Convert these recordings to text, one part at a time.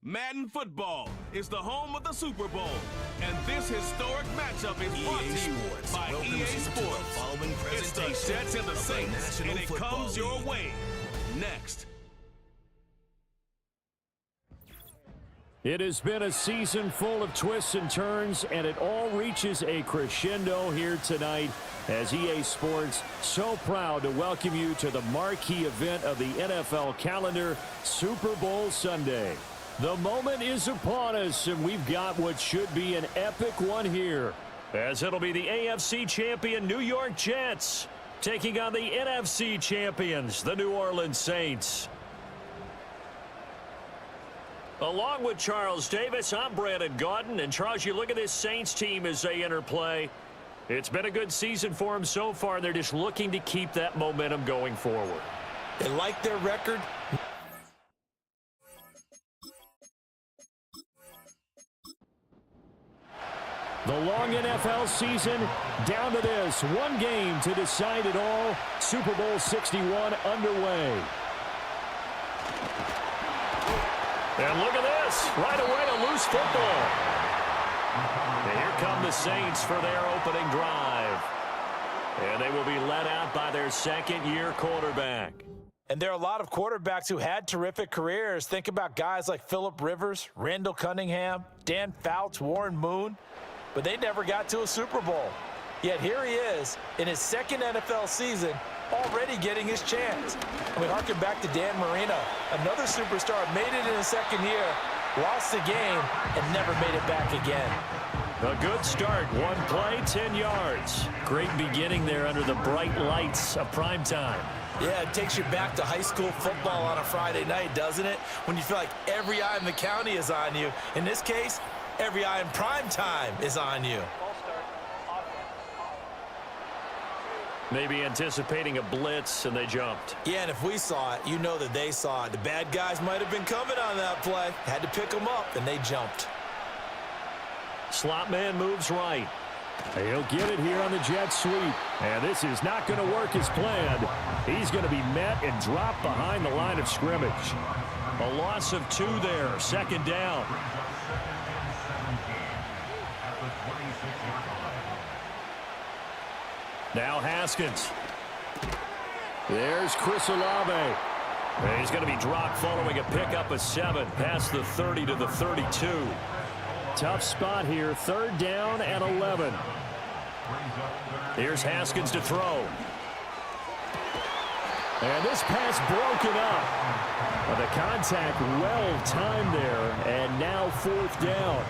Madden Football is the home of the Super Bowl, and this historic matchup is brought to you by EA Sports. It's the Jets and the Saints, and it comes your way next. It has been a season full of twists and turns, and it all reaches a crescendo here tonight as EA Sports so proud to welcome you to the marquee event of the NFL calendar, Super Bowl Sunday. The moment is upon us, and we've got what should be an epic one here, as it'll be the AFC champion New York Jets taking on the NFC champions, the New Orleans Saints. Along with Charles Davis, I'm Brandon Gaudin. And Charles, you look at this Saints team as they enter play. It's been a good season for them so far. They're just looking to keep that momentum going forward. They like their record. The long NFL season down to this. One game to decide it all. Super Bowl 61 underway. And look at this. Right away, a loose football. And here come the Saints for their opening drive. And they will be led out by their second-year quarterback. And there are a lot of quarterbacks who had terrific careers. Think about guys like Phillip Rivers, Randall Cunningham, Dan Fouts, Warren Moon. But they never got to a Super Bowl. Yet here he is in his second NFL season, already getting his chance. I mean, harken back to Dan Marino. Another superstar made it in his second year, lost the game, and never made it back again. A good start. One play, 10 yards. Great beginning there under the bright lights of prime time. Yeah, it takes you back to high school football on a Friday night, doesn't it? When you feel like every eye in the county is on you. In this case, every eye in prime time is on you. Maybe anticipating a blitz, and they jumped. Yeah, and if we saw it, you know that they saw it. The bad guys might have been coming on that play. Had to pick them up, and they jumped. Slot man moves right. He'll get it here on the jet sweep. And this is not going to work as planned. He's going to be met and dropped behind the line of scrimmage. A loss of 2 there, second down. Now Haskins. There's Chris Olave. And he's going to be dropped following a pickup of 7 past the 30 to the 32. Tough spot here, third down and 11. Here's Haskins to throw. And this pass broken up. The contact well timed there, and now fourth down.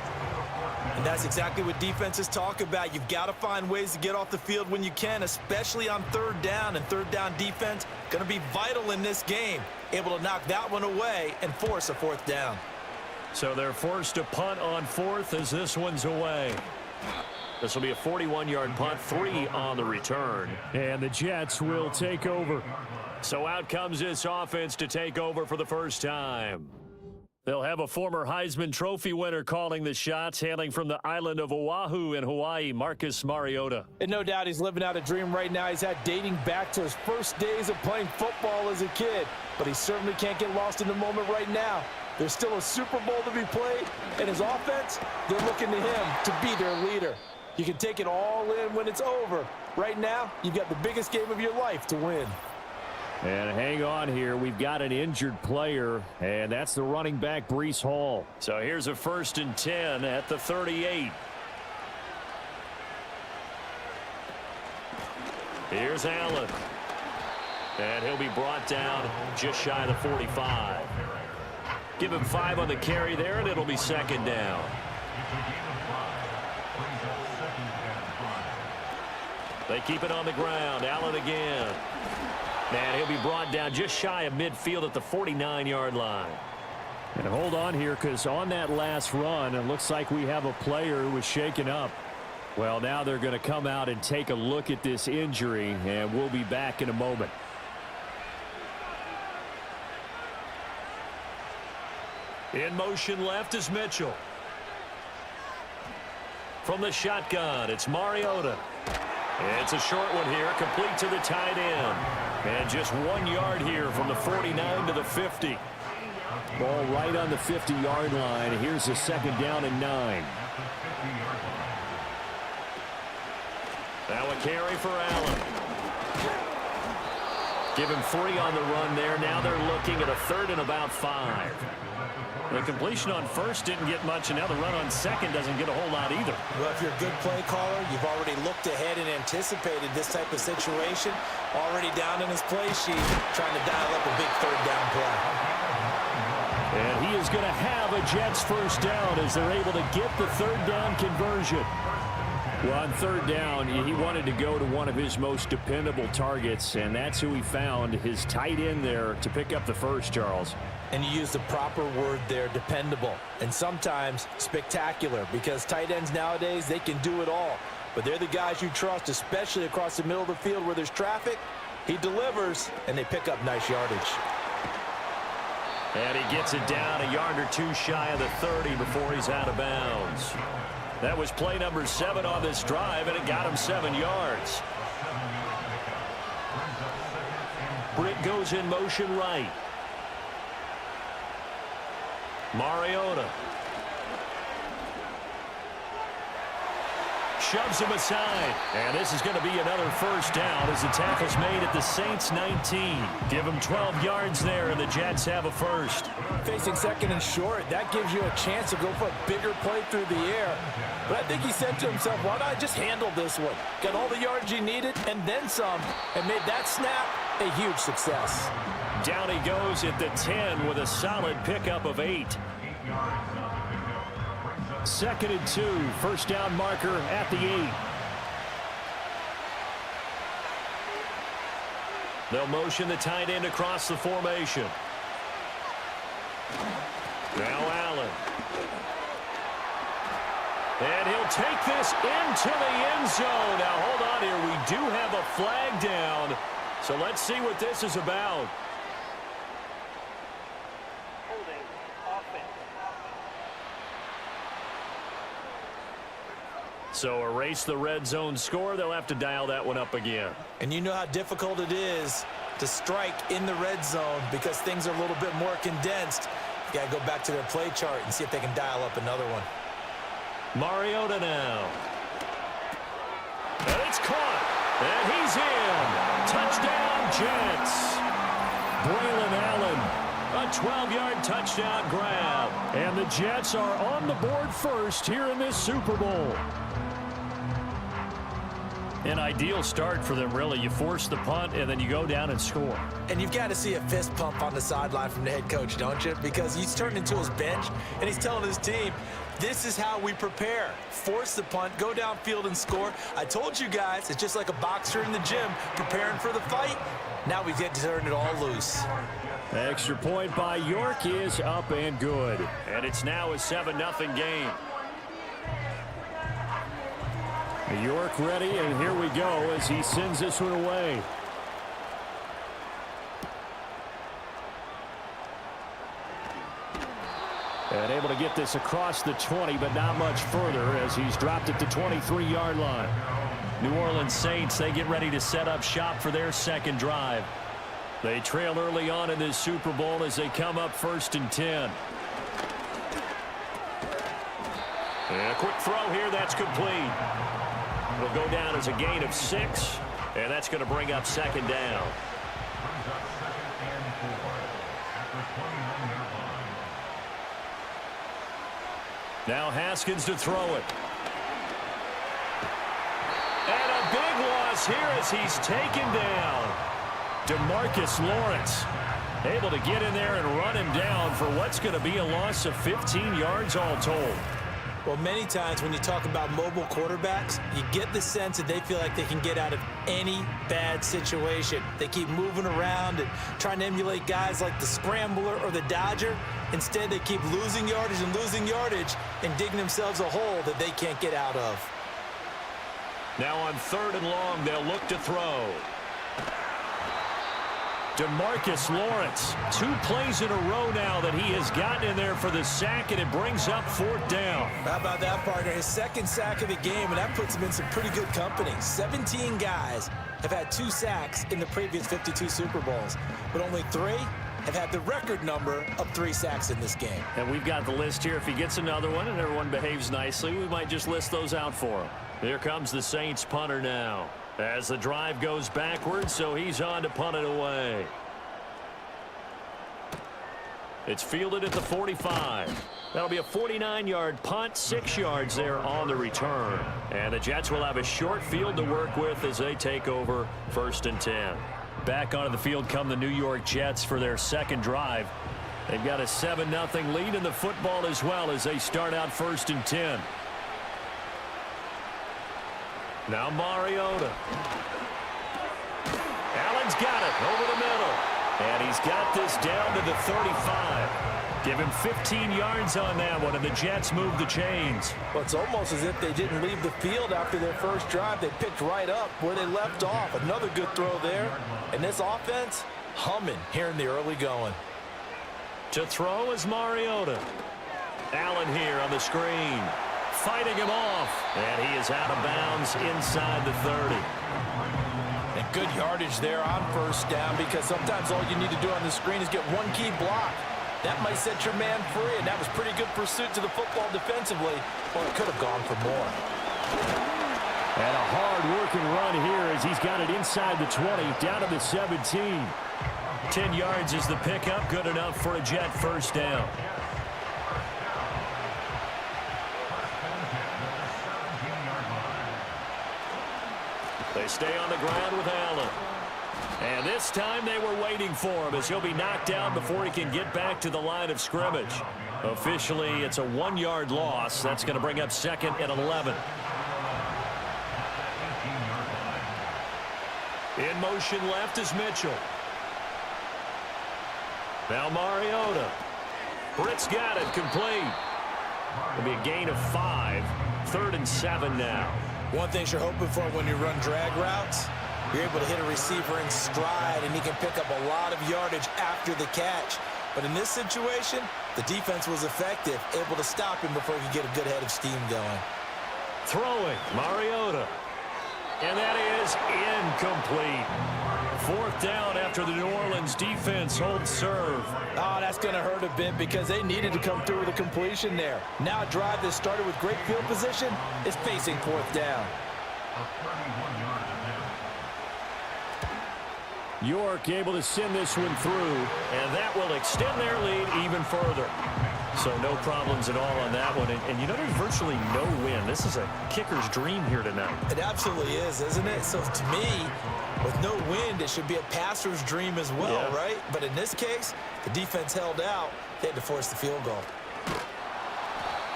And that's exactly what defenses talk about. You've got to find ways to get off the field when you can, especially on third down. And third down defense going to be vital in this game. Able to knock that one away and force a fourth down. So they're forced to punt on fourth as this one's away. This will be a 41-yard punt, 3 on the return. And the Jets will take over. So out comes this offense to take over for the first time. They'll have a former Heisman Trophy winner calling the shots, hailing from the island of Oahu in Hawaii, Marcus Mariota. And no doubt he's living out a dream right now. He's had dating back to his first days of playing football as a kid. But he certainly can't get lost in the moment right now. There's still a Super Bowl to be played, and his offense, they're looking to him to be their leader. You can take it all in when it's over. Right now, you've got the biggest game of your life to win. And hang on here. We've got an injured player, and that's the running back, Breece Hall. So here's a 1st and 10 at the 38. Here's Allen. And he'll be brought down just shy of the 45. Give him 5 on the carry there, and it'll be second down. They keep it on the ground. Allen again. And he'll be brought down just shy of midfield at the 49-yard line. And hold on here, because on that last run, it looks like we have a player who was shaken up. Well, now they're going to come out and take a look at this injury, and we'll be back in a moment. In motion left is Mitchell. From the shotgun, it's Mariota. It's a short one here, complete to the tight end. And just 1 yard here from the 49 to the 50. Ball right on the 50-yard line. Here's a 2nd down and 9. Now a carry for Allen. Give him 3 on the run there. Now they're looking at a 3rd and about 5. The completion on 1st didn't get much, and now the run on 2nd doesn't get a whole lot either. Well, if you're a good play caller, you've already looked ahead and anticipated this type of situation. Already down in his play sheet, trying to dial up a big 3rd down play. And he is going to have a Jets 1st down as they're able to get the 3rd down conversion. Well, on 3rd down, he wanted to go to one of his most dependable targets, and that's who he found, his tight end there, to pick up the 1st, Charles. And you use the proper word there, dependable, and sometimes spectacular, because tight ends nowadays, they can do it all. But they're the guys you trust, especially across the middle of the field where there's traffic. He delivers, and they pick up nice yardage. And he gets it down a yard or 2 shy of the 30 before he's out of bounds. That was play number 7 on this drive, and it got him 7 yards. Britt goes in motion right. Mariota shoves him aside, and this is going to be another 1st down as the tackle's made at the Saints 19. Give them 12 yards there, and the Jets have a 1st. Facing 2nd and short, that gives you a chance to go for a bigger play through the air. But I think he said to himself, why not just handle this one? Got all the yards he needed and then some, and made that snap a huge success. Down he goes at the 10 with a solid pickup of 8. 2nd and 2, 1st down marker at the 8. They'll motion the tight end across the formation. Now Allen. And he'll take this into the end zone. Now hold on here. We do have a flag down. So let's see what this is about. So erase the red zone score. They'll have to dial that one up again. And you know how difficult it is to strike in the red zone because things are a little bit more condensed. You got to go back to their play chart and see if they can dial up another one. Mariota now. And it's caught. And he's in. Touchdown, Jets. Braylon Allen. A 12-yard touchdown grab. And the Jets are on the board 1st here in this Super Bowl. An ideal start for them, really. You force the punt, and then you go down and score. And you've got to see a fist pump on the sideline from the head coach, don't you? Because he's turned into his bench, and he's telling his team, this is how we prepare. Force the punt, go downfield and score. I told you guys, it's just like a boxer in the gym preparing for the fight. Now we get to turn it all loose. Extra point by York is up and good. And it's now a 7-0 game. York ready, and here we go as he sends this one away. And able to get this across the 20, but not much further as he's dropped at the 23-yard line. New Orleans Saints, they get ready to set up shop for their 2nd drive. They trail early on in this Super Bowl as they come up 1st and 10. And a quick throw here, that's complete. It'll go down as a gain of 6, and that's going to bring up 2nd down. Now Haskins to throw it. And a big loss here as he's taken down. DeMarcus Lawrence able to get in there and run him down for what's going to be a loss of 15 yards all told. Well, many times when you talk about mobile quarterbacks, you get the sense that they feel like they can get out of any bad situation. They keep moving around and trying to emulate guys like the Scrambler or the Dodger. Instead, they keep losing yardage and digging themselves a hole that they can't get out of. Now on 3rd and long, they'll look to throw. DeMarcus Lawrence, 2 plays in a row now that he has gotten in there for the sack, and it brings up 4th down. How about that, partner? His 2nd sack of the game, and that puts him in some pretty good company. 17 guys have had 2 sacks in the previous 52 Super Bowls, but only 3 have had the record number of 3 sacks in this game. And we've got the list here. If he gets another one and everyone behaves nicely, we might just list those out for him. Here comes the Saints punter now as the drive goes backwards, so he's on to punt it away. It's fielded at the 45. That'll be a 49-yard punt, 6 yards there on the return. And the Jets will have a short field to work with as they take over 1st and 10. Back onto the field come the New York Jets for their second drive. They've got a 7-0 lead in the football as well as they start out 1st and 10. Now Mariota. Allen's got it over the middle. And he's got this down to the 35. Give him 15 yards on that one, and the Jets move the chains. Well, it's almost as if they didn't leave the field after their first drive. They picked right up where they left off. Another good throw there. And this offense, humming here in the early going. To throw is Mariota. Allen here on the screen. Fighting him off. And he is out of bounds inside the 30. And good yardage there on 1st down, because sometimes all you need to do on the screen is get one key block. That might set your man free, and that was pretty good pursuit to the football defensively. Well, it could have gone for more. And a hard-working run here as he's got it inside the 20, down to the 17. 10 yards is the pickup, good enough for a Jet 1st down. They stay on the ground with Allen. And this time they were waiting for him as he'll be knocked down before he can get back to the line of scrimmage. Officially, it's a 1-yard loss. That's going to bring up 2nd and 11. In motion left is Mitchell. Now Mariota. Britt's got it, complete. It'll be a gain of 5. 3rd and 7 now. One thing you're hoping for when you run drag routes, you're able to hit a receiver in stride, and he can pick up a lot of yardage after the catch. But in this situation, the defense was effective, able to stop him before he could get a good head of steam going. Throwing, Mariota. And that is incomplete. 4th down after the New Orleans defense holds serve. Oh, that's going to hurt a bit because they needed to come through with a completion there. Now a drive that started with great field position is facing 4th down. York able to send this one through, and that will extend their lead even further. So no problems at all on that one. And you know, there's virtually no win. This is a kicker's dream here tonight. It absolutely is, isn't it? So to me, with no wind, it should be a passer's dream as well, right? But in this case, the defense held out. They had to force the field goal.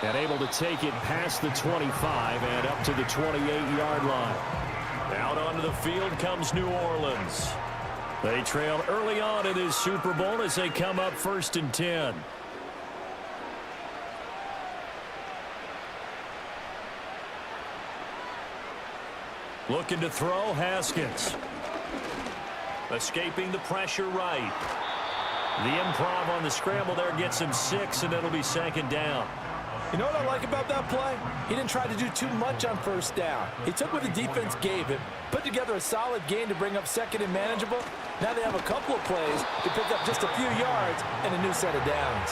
And able to take it past the 25 and up to the 28-yard line. Out onto the field comes New Orleans. They trail early on in this Super Bowl as they come up 1st and 10. Looking to throw, Haskins. Escaping the pressure right. The improv on the scramble there gets him 6, and it'll be 2nd down. You know what I like about that play? He didn't try to do too much on 1st down. He took what the defense gave him, put together a solid gain to bring up 2nd and manageable. Now they have a couple of plays to pick up just a few yards and a new set of downs.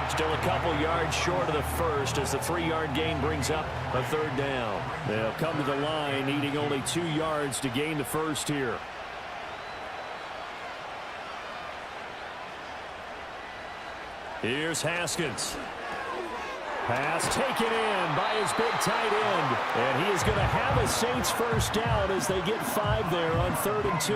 Still a couple yards short of the 1st as the 3-yard gain brings up a 3rd down. They'll come to the line needing only 2 yards to gain the 1st here. Here's Haskins. Pass taken in by his big tight end. And he is going to have a Saints 1st down as they get 5 there on 3rd and 2.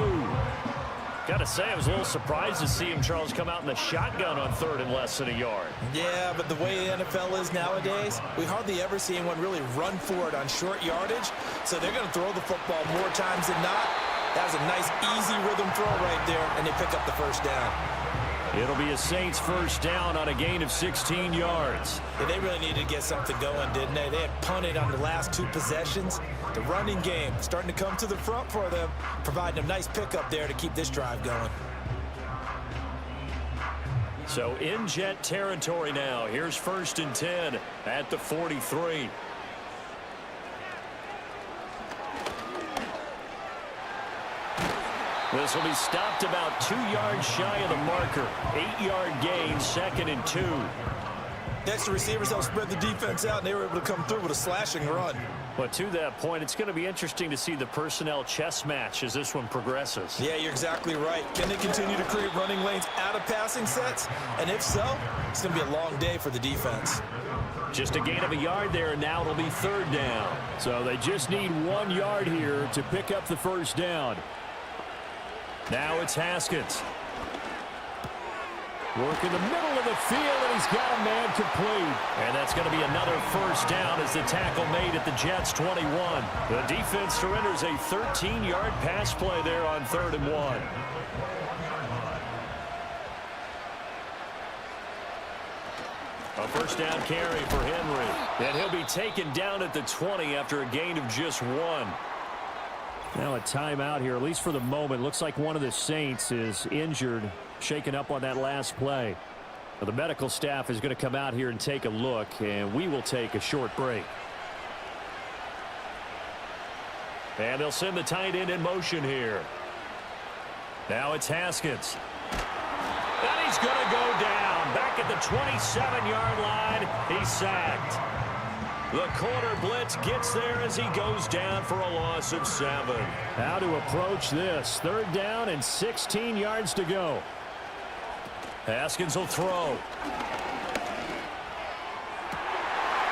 Got to say, I was a little surprised to see him, Charles, come out in the shotgun on 3rd and less than a yard. Yeah, but the way the NFL is nowadays, we hardly ever see anyone really run for it on short yardage. So they're going to throw the football more times than not. That was a nice, easy rhythm throw right there, and they pick up the 1st down. It'll be a Saints 1st down on a gain of 16 yards. Yeah, they really needed to get something going, didn't they? They had punted on the last 2 possessions. The running game starting to come to the front for them, providing a nice pickup there to keep this drive going. So in Jet territory now. Here's 1st and 10 at the 43. This will be stopped about 2 yards shy of the marker. 8-yard gain, 2nd and 2. Next, the receivers helped spread the defense out, and they were able to come through with a slashing run. But to that point, it's going to be interesting to see the personnel chess match as this one progresses. Yeah, you're exactly right. Can they continue to create running lanes out of passing sets? And if so, it's going to be a long day for the defense. Just a gain of a yard there, and now it'll be 3rd down. So they just need 1 yard here to pick up the 1st down. Now it's Haskins. Work in the middle of the field, and he's got a man complete. And that's going to be another 1st down as the tackle made at the Jets' 21. The defense surrenders a 13-yard pass play there on 3rd and 1. A 1st down carry for Henry. And he'll be taken down at the 20 after a gain of just 1. Now a timeout here, at least for the moment. Looks like one of the Saints is injured, shaken up on that last play. Well, the medical staff is going to come out here and take a look, and we will take a short break. And they'll send the tight end in motion here. Now it's Haskins. And he's going to go down. Back at the 27-yard line, he's sacked. The corner blitz gets there as he goes down for a loss of 7. How to approach this. 3rd down and 16 yards to go. Haskins will throw.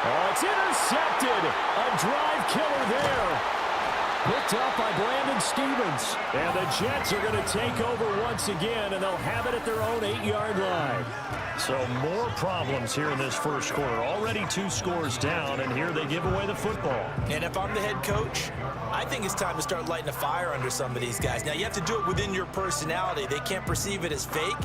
Oh, it's intercepted. A drive killer there. Picked up by Brandon Stevens. And the Jets are going to take over once again, and they'll have it at their own 8-yard line. So more problems here in this 1st quarter. Already 2 scores down, and here they give away the football. And if I'm the head coach, I think it's time to start lighting a fire under some of these guys. Now, you have to do it within your personality. They can't perceive it as fake.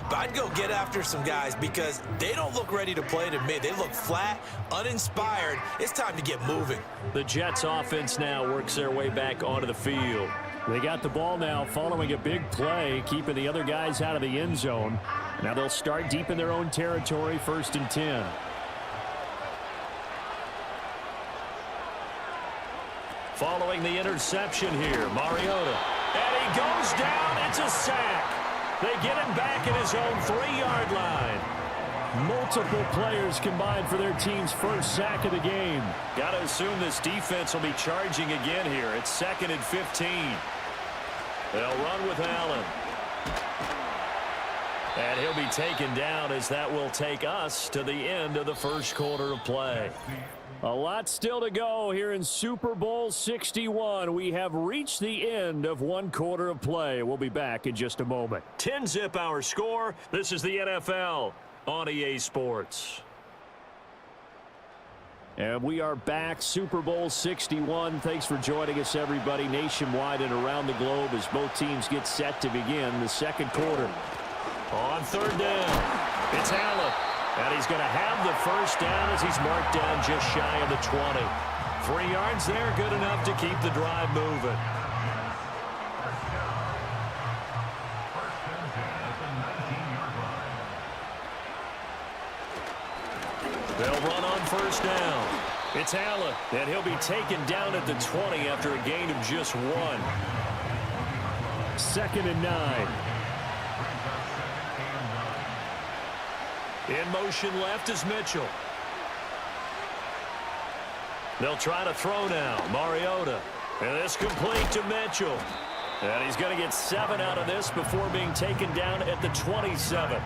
But I'd go get after some guys because they don't look ready to play to me. They look flat, uninspired. It's time to get moving. The Jets offense now works their way back onto the field. They got the ball now following a big play, keeping the other guys out of the end zone. Now they'll start deep in their own territory, 1st and 10. Following the interception here, Mariota. And he goes down. It's a sack. They get him back at his own 3-yard line. Multiple players combined for their team's 1st sack of the game. Got to assume this defense will be charging again here. It's 2nd and 15. They'll run with Allen. And he'll be taken down as that will take us to the end of the 1st quarter of play. A lot still to go here in Super Bowl 61. We have reached the end of 1 quarter of play. We'll be back in just a moment. 10-zip our score. This is the NFL on EA Sports. And we are back, Super Bowl 61. Thanks for joining us, everybody, nationwide and around the globe as both teams get set to begin the 2nd quarter. On 3rd down, it's Allen. And he's going to have the 1st down as he's marked down just shy of the 20. 3 yards there, good enough to keep the drive moving. They'll run on 1st down. It's Allen, and he'll be taken down at the 20 after a gain of just 1. 2nd and 9. In motion left is Mitchell. They'll try to throw now. Mariota. And it's complete to Mitchell. And he's going to get 7 out of this before being taken down at the 27.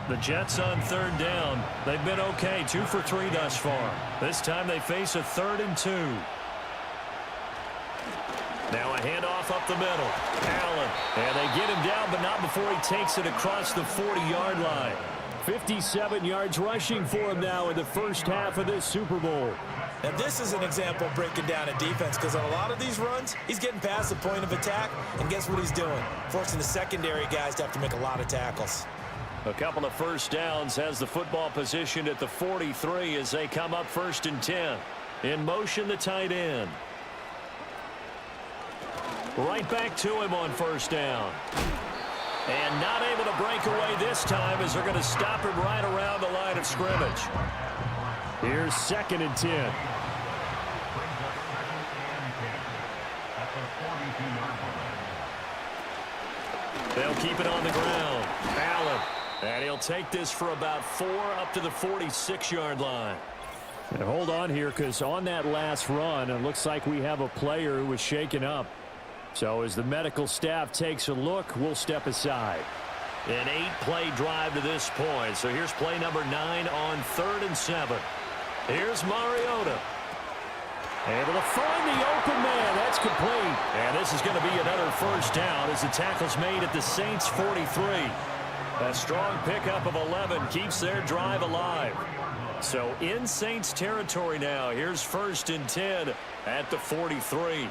The Jets on 3rd down. They've been okay. 2 for 3 thus far. This time they face a 3rd and 2. Now a handoff up the middle. Allen. And they get him down, but not before he takes it across the 40-yard line. 57 yards rushing for him now in the 1st half of this Super Bowl. And this is an example of breaking down a defense because on a lot of these runs, he's getting past the point of attack, and guess what he's doing? Forcing the secondary guys to have to make a lot of tackles. A couple of 1st downs, has the football positioned at the 43 as they come up 1st and 10. In motion, the tight end. Right back to him on 1st down. And not able to break away this time as they're going to stop him right around the line of scrimmage. Here's 2nd and 10. They'll keep it on the ground. Allen. And he'll take this for about 4 up to the 46-yard line. And hold on here, because on that last run, it looks like we have a player who was shaken up. So as the medical staff takes a look, we'll step aside. An 8-play drive to this point. So here's play number 9 on 3rd and 7. Here's Mariota. Able to find the open man. That's complete. And this is going to be another first down as the tackle's made at the Saints' 43. A strong pickup of 11 keeps their drive alive. So in Saints territory now. Here's 1st and 10 at the 43.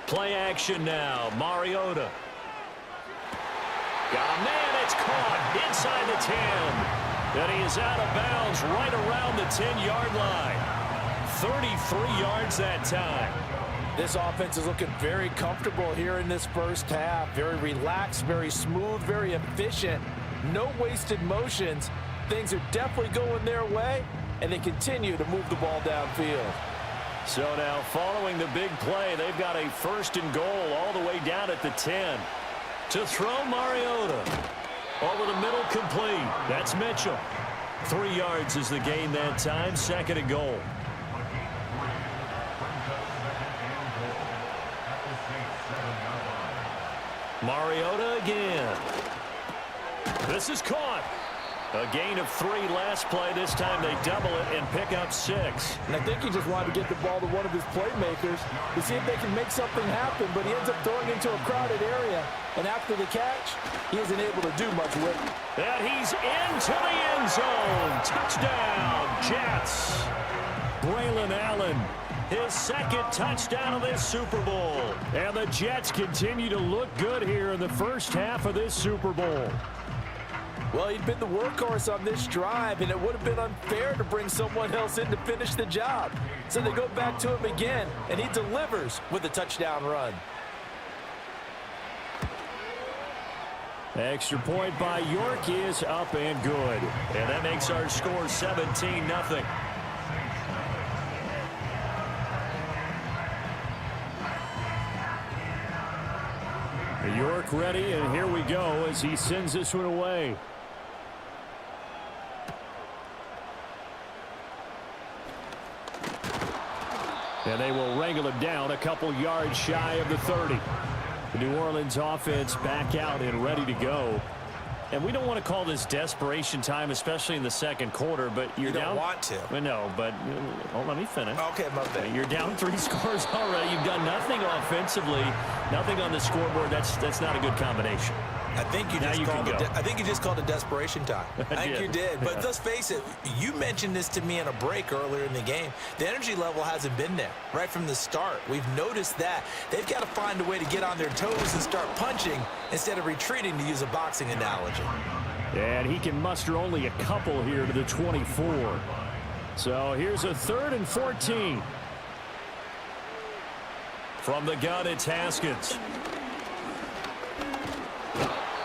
Play action now. Mariota. Got a man. It's caught inside the 10. And he is out of bounds right around the 10-yard line. 33 yards that time. This offense is looking very comfortable here in this first half. Very relaxed, very smooth, very efficient. No wasted motions. Things are definitely going their way, and they continue to move the ball downfield. So now following the big play, they've got a 1st and goal all the way down at the 10. To throw Mariota. Over the middle, complete. That's Mitchell. 3 yards is the gain that time. 2nd and goal. Mariota again. This is caught. A gain of 3 last play. This time they double it and pick up 6. And I think he just wanted to get the ball to one of his playmakers to see if they can make something happen, but he ends up throwing into a crowded area. And after the catch, he isn't able to do much with it. And he's into the end zone. Touchdown, Jets. Braylon Allen, his 2nd touchdown of this Super Bowl. And the Jets continue to look good here in the first half of this Super Bowl. Well, he'd been the workhorse on this drive, and it would have been unfair to bring someone else in to finish the job. So they go back to him again, and he delivers with a touchdown run. Extra point by York is up and good. And that makes our score 17-0. York ready, and here we go as he sends this one away. And they will wrangle him down a couple yards shy of the 30. The New Orleans offense back out and ready to go. And we don't want to call this desperation time, especially in the 2nd quarter, but you're down. You don't want to. Well, no, but let me finish. Okay, my bad. You're down 3 scores already. You've done nothing offensively, nothing on the scoreboard. That's not a good combination. I think you just called it desperation time. I think you did. But let's face it, you mentioned this to me in a break earlier in the game. The energy level hasn't been there right from the start. We've noticed that. They've got to find a way to get on their toes and start punching instead of retreating, to use a boxing analogy. And he can muster only a couple here to the 24. So here's a 3rd and 14. From the gun, it's Haskins.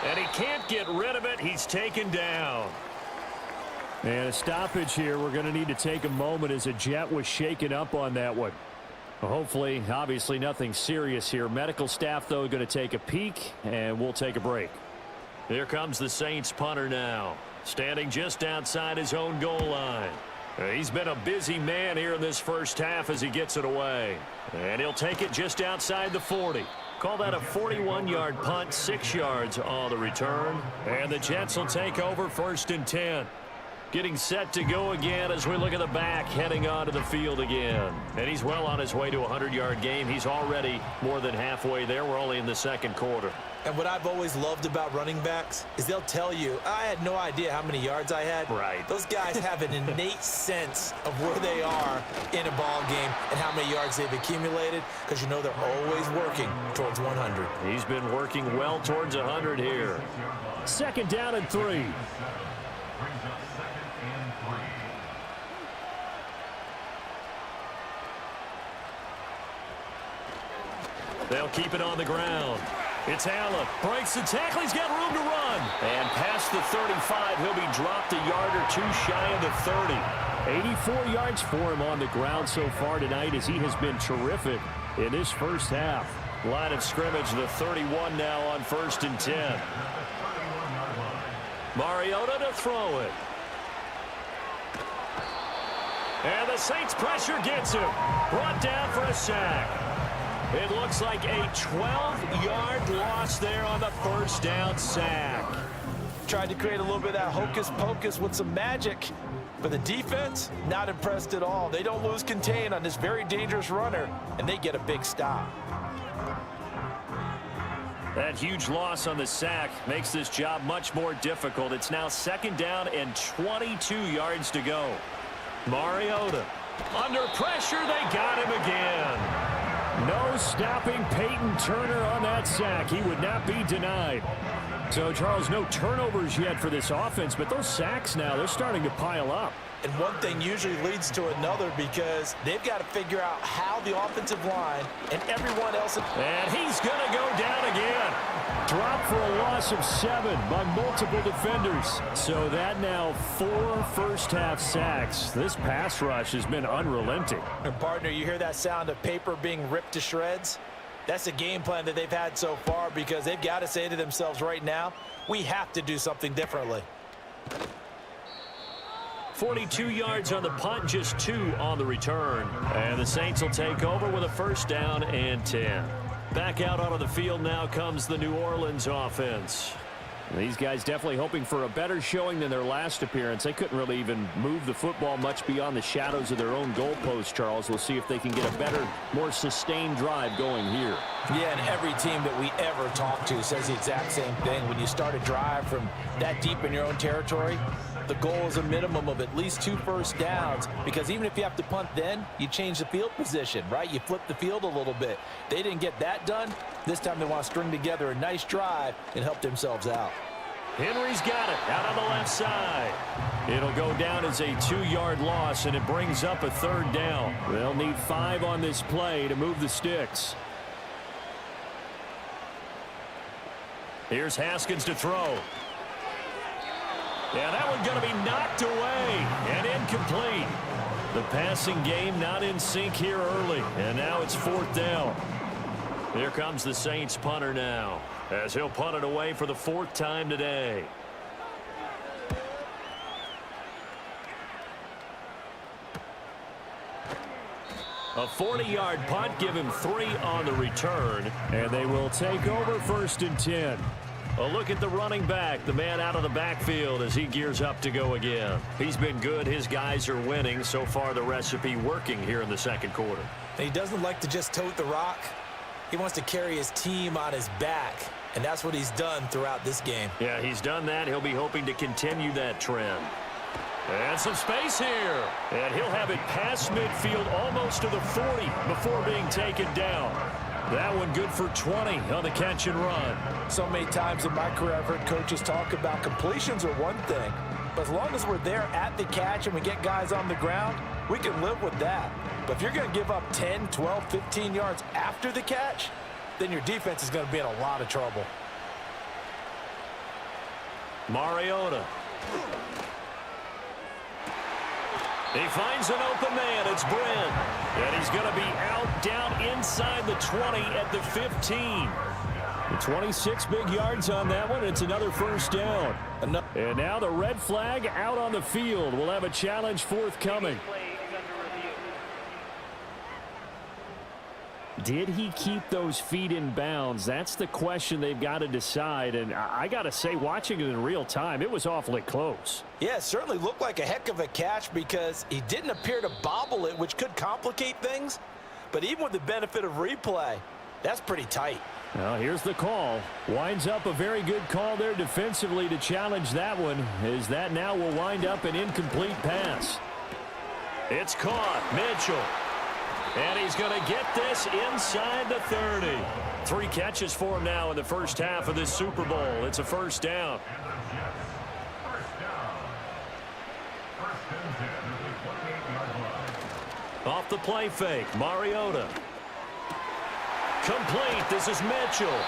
And he can't get rid of it. He's taken down. And a stoppage here. We're going to need to take a moment as a Jet was shaken up on that one. Well, hopefully, obviously, nothing serious here. Medical staff, though, going to take a peek, and we'll take a break. Here comes the Saints punter now, standing just outside his own goal line. He's been a busy man here in this first half as he gets it away. And he'll take it just outside the 40. Call that a 41-yard punt, 6 yards on the return. And the Jets will take over 1st and 10. Getting set to go again as we look at the back, heading onto the field again. And he's well on his way to a 100-yard game. He's already more than halfway there. We're only in the 2nd quarter. And what I've always loved about running backs is they'll tell you, I had no idea how many yards I had. Right. Those guys have an innate sense of where they are in a ball game and how many yards they've accumulated, because you know they're always working towards 100. He's been working well towards 100 here. 2nd down and 3. They'll keep it on the ground. It's Allen. Breaks the tackle. He's got room to run. And past the 35, he'll be dropped a yard or 2 shy of the 30. 84 yards for him on the ground so far tonight as he has been terrific in this first half. Line of scrimmage, the 31 now on 1st and 10. Mariota to throw it. And the Saints pressure gets him. Brought down for a sack. It looks like a 12-yard loss there on the first down sack. Tried to create a little bit of that hocus pocus with some magic. But the defense, not impressed at all. They don't lose contain on this very dangerous runner, and they get a big stop. That huge loss on the sack makes this job much more difficult. It's now 2nd down and 22 yards to go. Mariota under pressure. They got him again. No stopping Peyton Turner on that sack. He would not be denied. So, Charles, no turnovers yet for this offense, but those sacks now, they're starting to pile up. And one thing usually leads to another because they've got to figure out how the offensive line and everyone else. And he's going to go down again. Dropped for a loss of 7 by multiple defenders. So that now 4 first-half sacks. This pass rush has been unrelenting. And, partner, you hear that sound of paper being ripped to shreds? That's the game plan that they've had so far because they've got to say to themselves right now, we have to do something differently. 42 yards on the punt, just 2 on the return. And the Saints will take over with a 1st down and 10. Back out onto the field now comes the New Orleans offense. These guys definitely hoping for a better showing than their last appearance. They couldn't really even move the football much beyond the shadows of their own goalpost, Charles. We'll see if they can get a better, more sustained drive going here. Yeah, and every team that we ever talk to says the exact same thing. When you start a drive from that deep in your own territory, the goal is a minimum of at least 2 first downs because even if you have to punt then, you change the field position, right? You flip the field a little bit. They didn't get that done. This time they want to string together a nice drive and help themselves out. Henry's got it out on the left side. It'll go down as a 2-yard loss, and it brings up a 3rd down. They'll need 5 on this play to move the sticks. Here's Haskins to throw. Yeah, that one's going to be knocked away and incomplete. The passing game not in sync here early, and now it's 4th down. Here comes the Saints punter now, as he'll punt it away for the 4th time today. A 40-yard punt, give him 3 on the return, and they will take over 1st and 10. A look at the running back, the man out of the backfield as he gears up to go again. He's been good. His guys are winning. So far, the recipe working here in the 2nd quarter. He doesn't like to just tote the rock. He wants to carry his team on his back, and that's what he's done throughout this game. Yeah, he's done that. He'll be hoping to continue that trend. And some space here. And he'll have it past midfield almost to the 40 before being taken down. That one good for 20 on the catch and run. So many times in my career I've heard coaches talk about completions are one thing, but as long as we're there at the catch and we get guys on the ground, we can live with that. But if you're going to give up 10, 12, 15 yards after the catch, then your defense is going to be in a lot of trouble. Mariota. He finds an open man. It's Brent. And he's going to be out down inside the 20 at the 15. The 26 big yards on that one. It's another 1st down. And now the red flag out on the field. We'll have a challenge forthcoming. Did he keep those feet in bounds? That's the question they've got to decide. And I got to say, watching it in real time, it was awfully close. Yeah, it certainly looked like a heck of a catch because he didn't appear to bobble it, which could complicate things. But even with the benefit of replay, that's pretty tight. Now, here's the call. Winds up a very good call there defensively to challenge that one, as that now will wind up an incomplete pass. It's caught. Mitchell. And he's going to get this inside the 30. 3 catches for him now in the first half of this Super Bowl. It's a 1st down. Off the play fake, Mariota. Complete. This is Mitchell.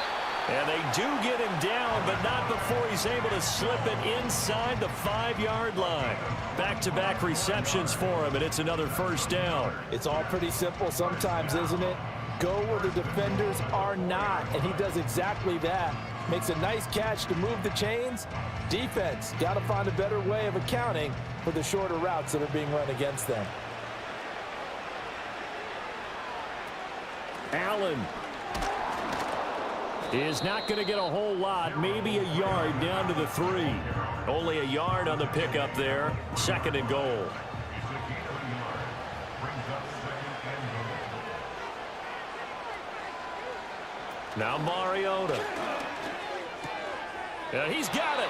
And they do get him down, but not before he's able to slip it inside the 5-yard line. Back-to-back receptions for him, and it's another 1st down. It's all pretty simple sometimes, isn't it? go where the defenders are not, and he does exactly that. Makes a nice catch to move the chains. Defense got to find a better way of accounting for the shorter routes that are being run against them. Allen is not going to get a whole lot, maybe a yard down to the 3. Only a yard on the pickup there. 2nd and goal. Now Mariota. He's got it.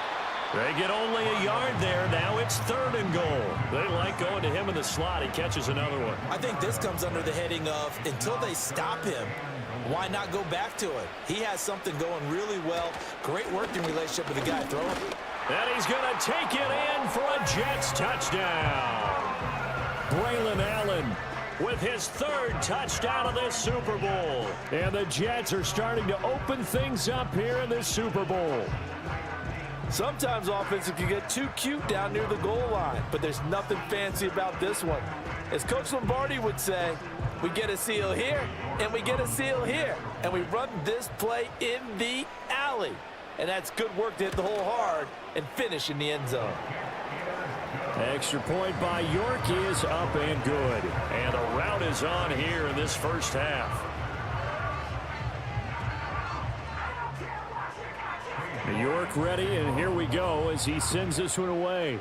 They get only a yard there. Now it's 3rd and goal. They like going to him in the slot. He catches another one. I think this comes under the heading of until they stop him, why not go back to it? He has something going really well. Great working relationship with the guy throwing. And he's going to take it in for a Jets touchdown. Braylon Allen with his 3rd touchdown of this Super Bowl. And the Jets are starting to open things up here in this Super Bowl. Sometimes offenses can get too cute down near the goal line, but there's nothing fancy about this one. As Coach Lombardi would say, we get a seal here, and we get a seal here, and we run this play in the alley. And that's good work to hit the hole hard and finish in the end zone. Extra point by York is up and good. And a rout is on here in this first half. York ready, and here we go as he sends this one away.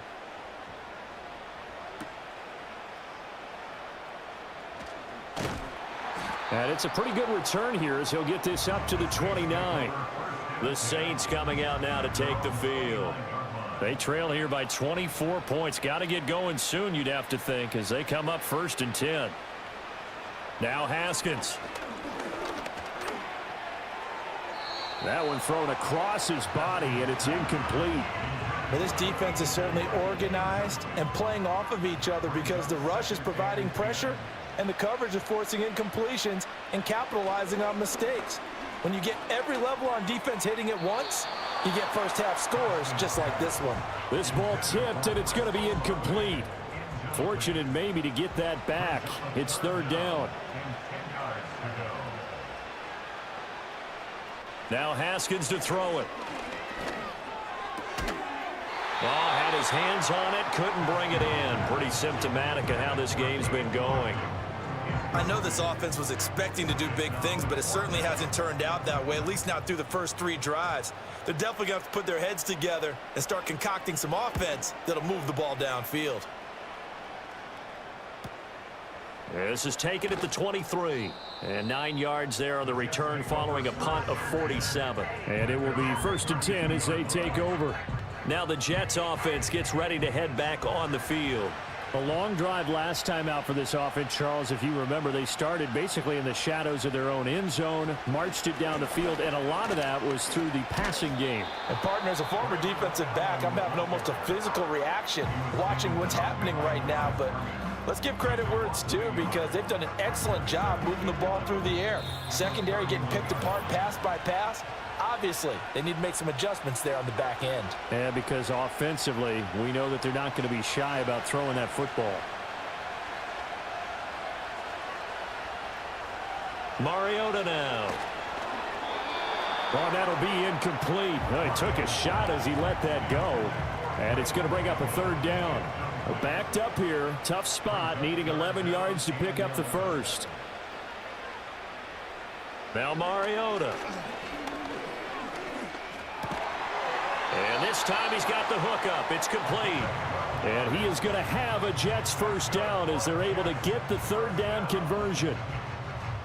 And it's a pretty good return here as he'll get this up to the 29. The Saints coming out now to take the field. They trail here by 24 points. Got to get going soon, you'd have to think, as they come up 1st and 10. Now Haskins. That one thrown across his body, and it's incomplete. Well, this defense is certainly organized and playing off of each other because the rush is providing pressure and the coverage is forcing incompletions and capitalizing on mistakes. When you get every level on defense hitting at once, you get first-half scores just like this one. This ball tipped, and it's going to be incomplete. Fortunate maybe to get that back. It's 3rd down. Now Haskins to throw it. Had his hands on it, couldn't bring it in. Pretty symptomatic of how this game's been going. I know this offense was expecting to do big things, but it certainly hasn't turned out that way, at least not through the first 3 drives. They're definitely going to have to put their heads together and start concocting some offense that'll move the ball downfield. This is taken at the 23. And 9 yards there on the return following a punt of 47. And it will be 1st and 10 as they take over. Now the Jets offense gets ready to head back on the field. A long drive last time out for this offense, Charles. If you remember, they started basically in the shadows of their own end zone, marched it down the field, and a lot of that was through the passing game. And partner, as a former defensive back, I'm having almost a physical reaction watching what's happening right now, but let's give credit where it's due because they've done an excellent job moving the ball through the air. Secondary getting picked apart pass by pass. Obviously, they need to make some adjustments there on the back end. Yeah, because offensively, we know that they're not going to be shy about throwing that football. Mariota now. Well, that'll be incomplete. Well, he took a shot as he let that go. And it's going to bring up a 3rd down. Backed up here, tough spot, needing 11 yards to pick up the 1st. Now Mariota. And this time he's got the hook up. It's complete. And he is going to have a Jets 1st down as they're able to get the 3rd down conversion.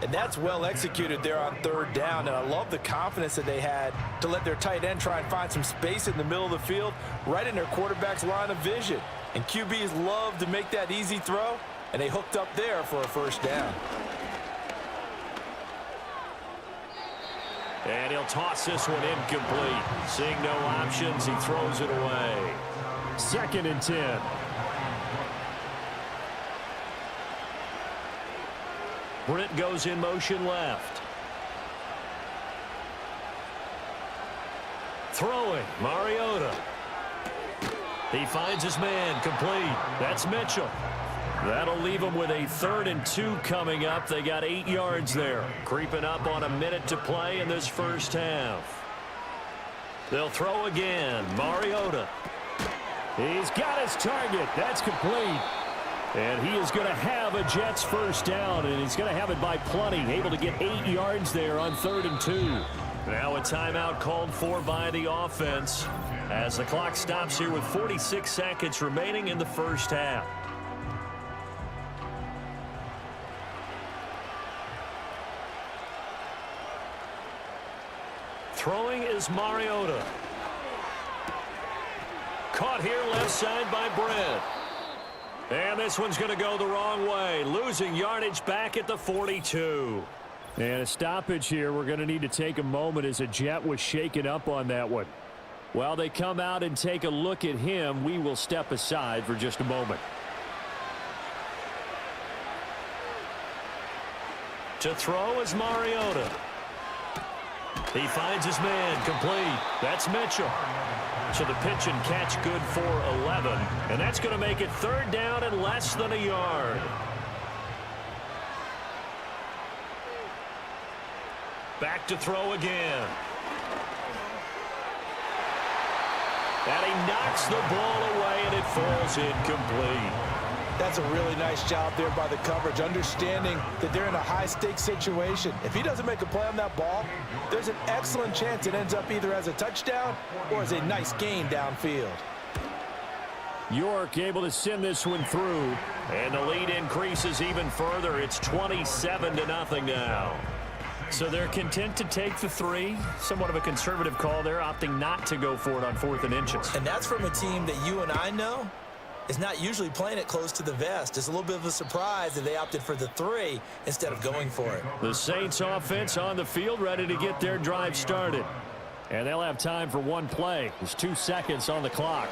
And that's well executed there on 3rd down. And I love the confidence that they had to let their tight end try and find some space in the middle of the field, right in their quarterback's line of vision. And QBs love to make that easy throw, and they hooked up there for a 1st down. And he'll toss this one incomplete. Seeing no options, he throws it away. 2nd and 10. Brent goes in motion left. Throwing, Mariota. He finds his man, complete. That's Mitchell. That'll leave them with a 3rd and 2 coming up. They got 8 yards there. Creeping up on a minute to play in this first half. They'll throw again. Mariota. He's got his target. That's complete. And he is going to have a Jets first down, and he's going to have it by plenty. Able to get 8 yards there on 3rd and 2. Now a timeout called for by the offense as the clock stops here with 46 seconds remaining in the first half. Throwing is Mariota. Caught here left side by Brett. And this one's going to go the wrong way. Losing yardage back at the 42. And a stoppage here. We're going to need to take a moment as a Jet was shaken up on that one. While they come out and take a look at him, we will step aside for just a moment. To throw is Mariota. He finds his man, complete. That's Mitchell. So the pitch and catch good for 11. And that's going to make it 3rd down and less than a yard. Back to throw again. And he knocks the ball away, and it falls incomplete. That's a really nice job there by the coverage, understanding that they're in a high-stakes situation. If he doesn't make a play on that ball, there's an excellent chance it ends up either as a touchdown or as a nice gain downfield. York able to send this one through, and the lead increases even further. It's 27-0 now. So they're content to take the 3. Somewhat of a conservative call there, opting not to go for it on 4th and inches. And that's from a team that you and I know is not usually playing it close to the vest. It's a little bit of a surprise that they opted for the 3 instead of going for it. The Saints offense on the field, ready to get their drive started. And they'll have time for one play. There's 2 seconds on the clock.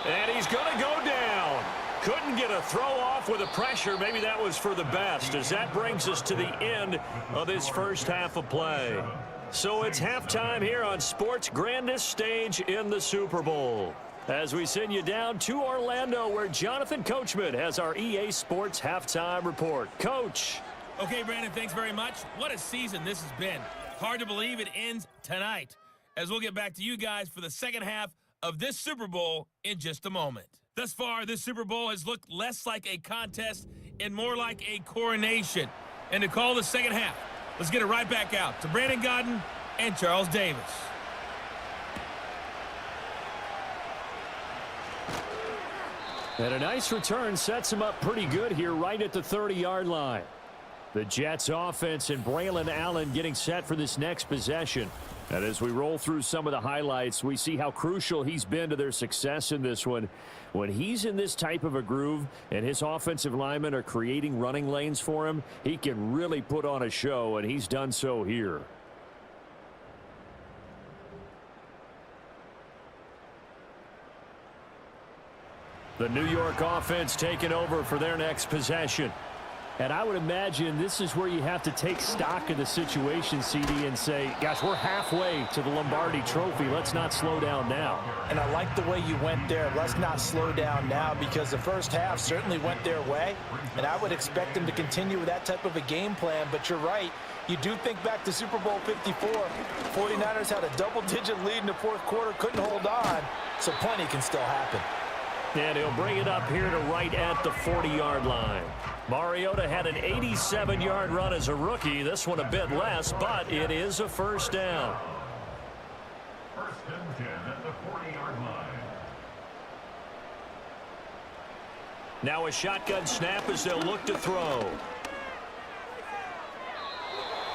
And he's going to go down. Couldn't get a throw off with the pressure. Maybe that was for the best, as that brings us to the end of this first half of play. So it's halftime here on sports' grandest stage in the Super Bowl, as we send you down to Orlando, where Jonathan Coachman has our EA Sports Halftime Report. Coach. Okay, Brandon, thanks very much. What a season this has been. Hard to believe it ends tonight, as we'll get back to you guys for the second half of this Super Bowl in just a moment. Thus far, this Super Bowl has looked less like a contest and more like a coronation. And to call the second half, let's get it right back out to Brandon Godden and Charles Davis. And a nice return sets him up pretty good here right at the 30-yard line. The Jets offense and Braylon Allen getting set for this next possession. And as we roll through some of the highlights, we see how crucial he's been to their success in this one. When he's in this type of a groove and his offensive linemen are creating running lanes for him, he can really put on a show, and he's done so here. The New York offense taking over for their next possession. And I would imagine this is where you have to take stock of the situation, CD, and say, gosh, we're halfway to the Lombardi Trophy. Let's not slow down now. And I like the way you went there. Let's not slow down now, because the first half certainly went their way. And I would expect them to continue with that type of a game plan. But you're right. You do think back to Super Bowl 54. 49ers had a double-digit lead in the fourth quarter, couldn't hold on. So plenty can still happen. And he'll bring it up here to right at the 40-yard line. Mariota had an 87-yard run as a rookie. This one a bit less, but it is a first down. First and 10 at the 40-yard line. Now a shotgun snap as they'll look to throw.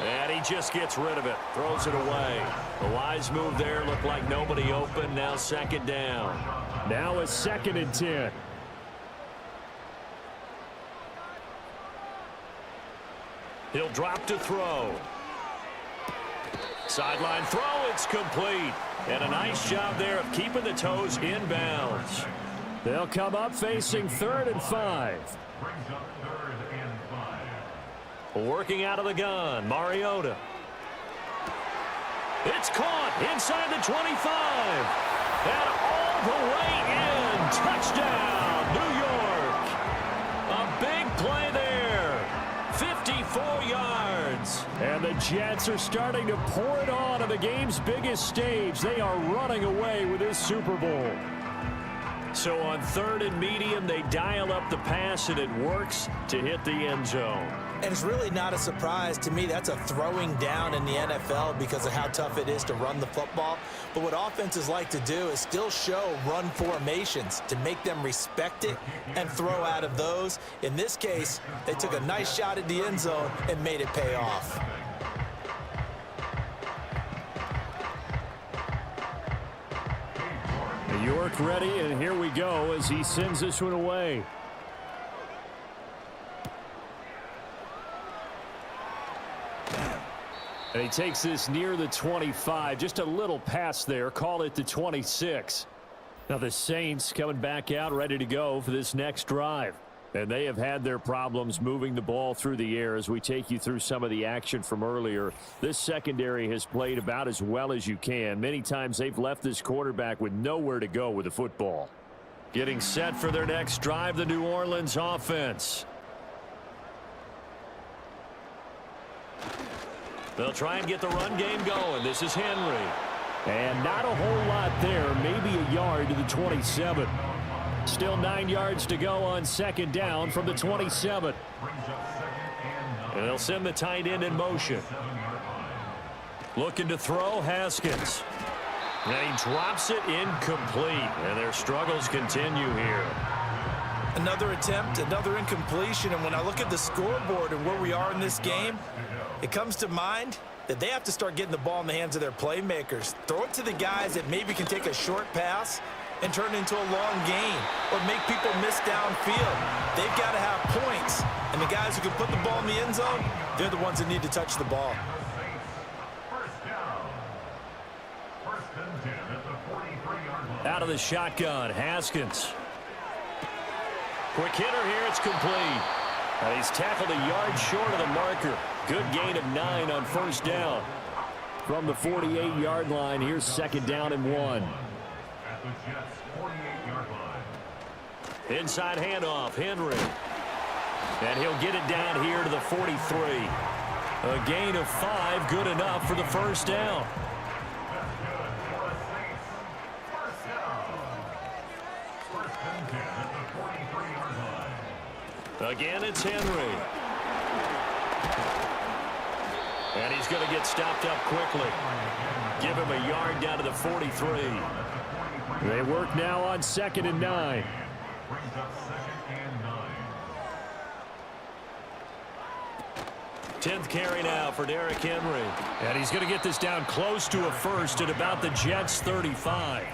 And he just gets rid of it, throws it away. The wise move there, looked like nobody open. Now second down. Now a 2nd and 10. He'll drop to throw. Sideline throw, it's complete. And a nice job there of keeping the toes in bounds. They'll come up facing 3rd and 5. Brings up 3rd and 5. Working out of the gun, Mariota. It's caught inside the 25. And all the way in. Touchdown, New Jets are starting to pour it on the game's biggest stage. They are running away with this Super Bowl. So on 3rd and medium, they dial up the pass, and it works to hit the end zone. And it's really not a surprise to me. That's a throwing down in the NFL because of how tough it is to run the football. But what offenses like to do is still show run formations to make them respect it and throw out of those. In this case, they took a nice shot at the end zone and made it pay off. York ready, and here we go as he sends this one away. And he takes this near the 25, just a little pass there, call it the 26. Now the Saints coming back out ready to go for this next drive. And they have had their problems moving the ball through the air as we take you through some of the action from earlier. This secondary has played about as well as you can. Many times they've left this quarterback with nowhere to go with the football. Getting set for their next drive, the New Orleans offense. They'll try and get the run game going. This is Henry. And not a whole lot there, maybe a yard to the 27. Still 9 yards to go on 2nd down from the 27. And they'll send the tight end in motion. Looking to throw, Haskins. And he drops it incomplete. And their struggles continue here. Another attempt, another incompletion. And when I look at the scoreboard and where we are in this game, it comes to mind that they have to start getting the ball in the hands of their playmakers. Throw it to the guys that maybe can take a short pass and turn it into a long gain or make people miss downfield. They've got to have points. And the guys who can put the ball in the end zone, they're the ones that need to touch the ball. Out of the shotgun, Haskins. Quick hitter here, it's complete. And he's tackled a yard short of the marker. Good gain of 9 on 1st down. From the 48-yard line, here's 2nd down and 1. Inside handoff, Henry. And he'll get it down here to the 43. A gain of 5, good enough for the 1st down. Again, it's Henry. And he's going to get stopped up quickly. Give him a yard down to the 43. They work now on 2nd and 9. 10th carry now for Derrick Henry. And he's going to get this down close to a first at about the Jets' 35.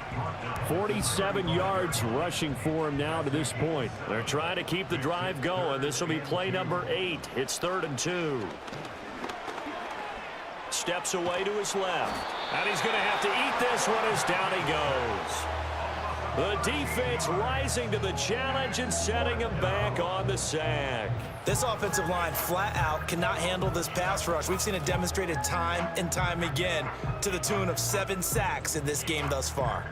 47 yards rushing for him now to this point. They're trying to keep the drive going. This will be play number 8. It's 3rd and 2. Steps away to his left. And he's going to have to eat this one as down he goes. The defense rising to the challenge and setting him back on the sack. This offensive line flat out cannot handle this pass rush. We've seen it demonstrated time and time again to the tune of 7 sacks in this game thus far.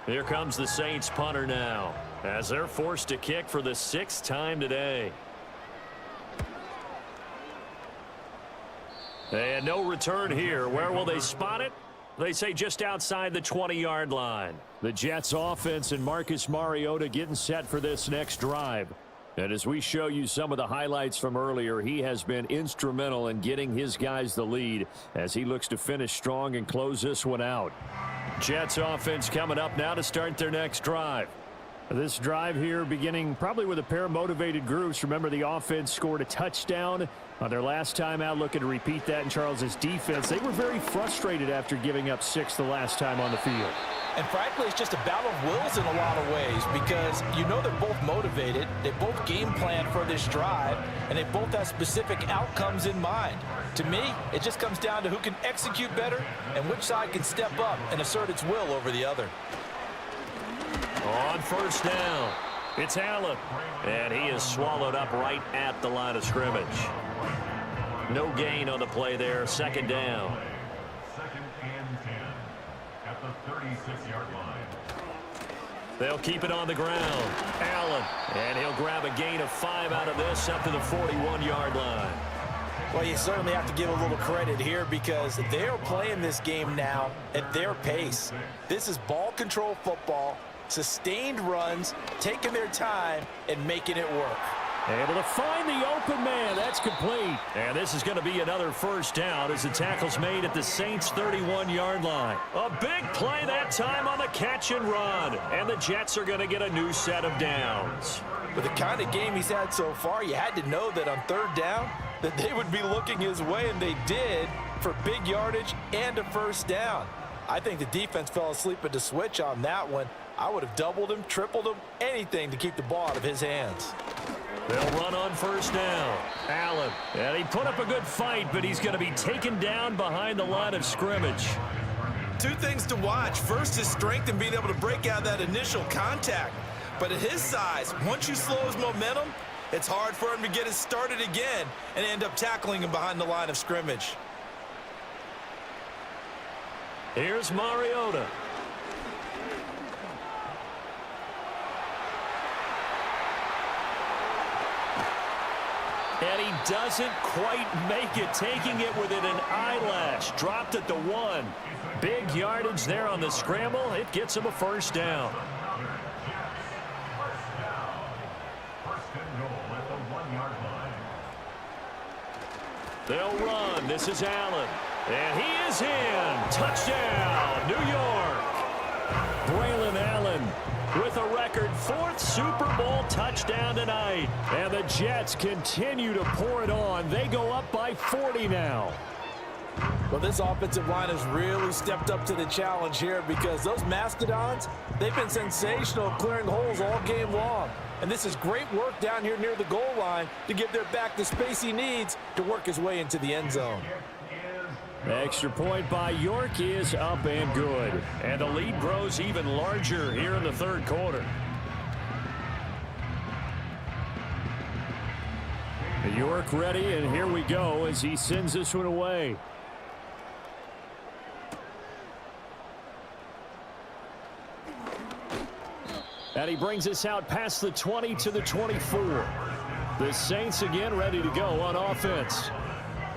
Here comes the Saints punter now as they're forced to kick for the 6th time today. And no return here. Where will they spot it? They say just outside the 20-yard line. The Jets offense and Marcus Mariota getting set for this next drive. And as we show you some of the highlights from earlier, he has been instrumental in getting his guys the lead as he looks to finish strong and close this one out. Jets offense coming up now to start their next drive. This drive here beginning probably with a pair of motivated groups. Remember, the offense scored a touchdown on their last time out. Looking to repeat that in Charles's defense. They were very frustrated after giving up 6 the last time on the field. And frankly, it's just a battle of wills in a lot of ways because you know they're both motivated. They both game plan for this drive, and they both have specific outcomes in mind. To me, it just comes down to who can execute better and which side can step up and assert its will over the other. On 1st down, it's Allen. And he is swallowed up right at the line of scrimmage. No gain on the play there. 2nd down. 2nd and 10 at the 36-yard line. They'll keep it on the ground. Allen, and he'll grab a gain of 5 out of this up to the 41-yard line. Well, you certainly have to give a little credit here because they're playing this game now at their pace. This is ball control football, sustained runs, taking their time, and making it work. Able to find the open man. That's complete. And this is going to be another first down as the tackle's made at the Saints' 31-yard line. A big play that time on the catch and run. And the Jets are going to get a new set of downs. With the kind of game he's had so far, you had to know that on third down that they would be looking his way, and they did for big yardage and a first down. I think the defense fell asleep at the switch on that one. I would have doubled him, tripled him, anything to keep the ball out of his hands. They'll run on first down. Allen. And he put up a good fight, but he's going to be taken down behind the line of scrimmage. Two things to watch. First, his strength and being able to break out that initial contact. But at his size, once you slow his momentum, it's hard for him to get it started again and end up tackling him behind the line of scrimmage. Here's Mariota. And he doesn't quite make it, taking it within an eyelash. Dropped at the 1. Big yardage there on the scramble. It gets him a first down. They'll run. This is Allen. And he is in. Touchdown, New York. Braylon Allen with a record 4th Super Bowl touchdown tonight. And the Jets continue to pour it on. They go up by 40 now. Well, this offensive line has really stepped up to the challenge here because those Mastodons, they've been sensational clearing holes all game long. And this is great work down here near the goal line to give their back the space he needs to work his way into the end zone. Extra point by York is up and good. And the lead grows even larger here in the third quarter. York ready, and here we go as he sends this one away. And he brings us out past the 20 to the 24. The Saints again ready to go on offense.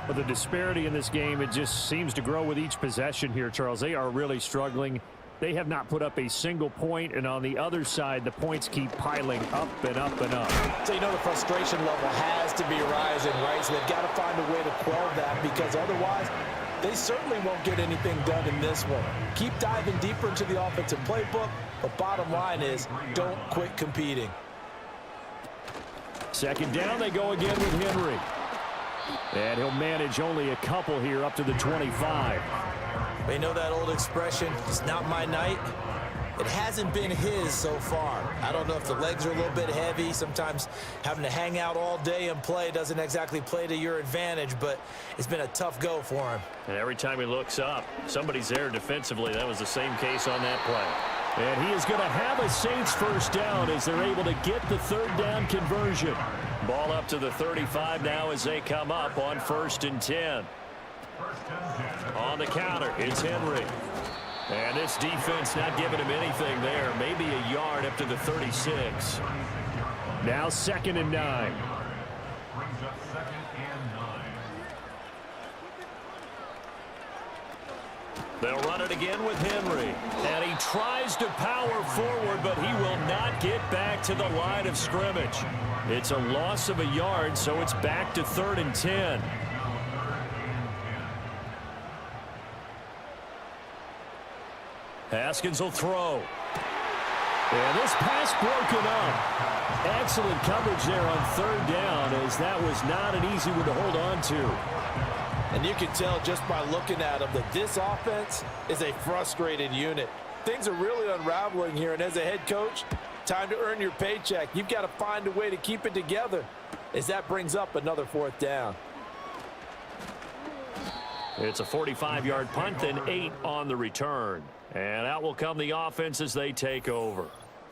But the disparity in this game, it just seems to grow with each possession here, Charles. They are really struggling. They have not put up a single point, and on the other side, the points keep piling up and up and up. So you know the frustration level has to be rising, right? So they've got to find a way to quell that because otherwise they certainly won't get anything done in this one. Keep diving deeper into the offensive playbook, but bottom line is don't quit competing. Second down, they go again with Henry. And he'll manage only a couple here up to the 25. You know that old expression, it's not my night? It hasn't been his so far. I don't know if the legs are a little bit heavy. Sometimes having to hang out all day and play doesn't exactly play to your advantage, but it's been a tough go for him. And every time he looks up, somebody's there defensively. That was the same case on that play. And he is going to have a Saints first down as they're able to get the third down conversion. Ball up to the 35 now as they come up on 1st and 10. On the counter, it's Henry. And this defense not giving him anything there. Maybe a yard up to the 36. Now 2nd and 9. Brings up 2nd and 9. They'll run it again with Henry. And he tries to power forward, but he will not get back to the line of scrimmage. It's a loss of a yard, so it's back to 3rd and 10. Haskins will throw. And this pass broken up. Excellent coverage there on 3rd down as that was not an easy one to hold on to. And you can tell just by looking at them that this offense is a frustrated unit. Things are really unraveling here, and as a head coach, time to earn your paycheck. You've got to find a way to keep it together as that brings up another 4th down. It's a 45-yard punt, then 8 on the return. And out will come the offense as they take over.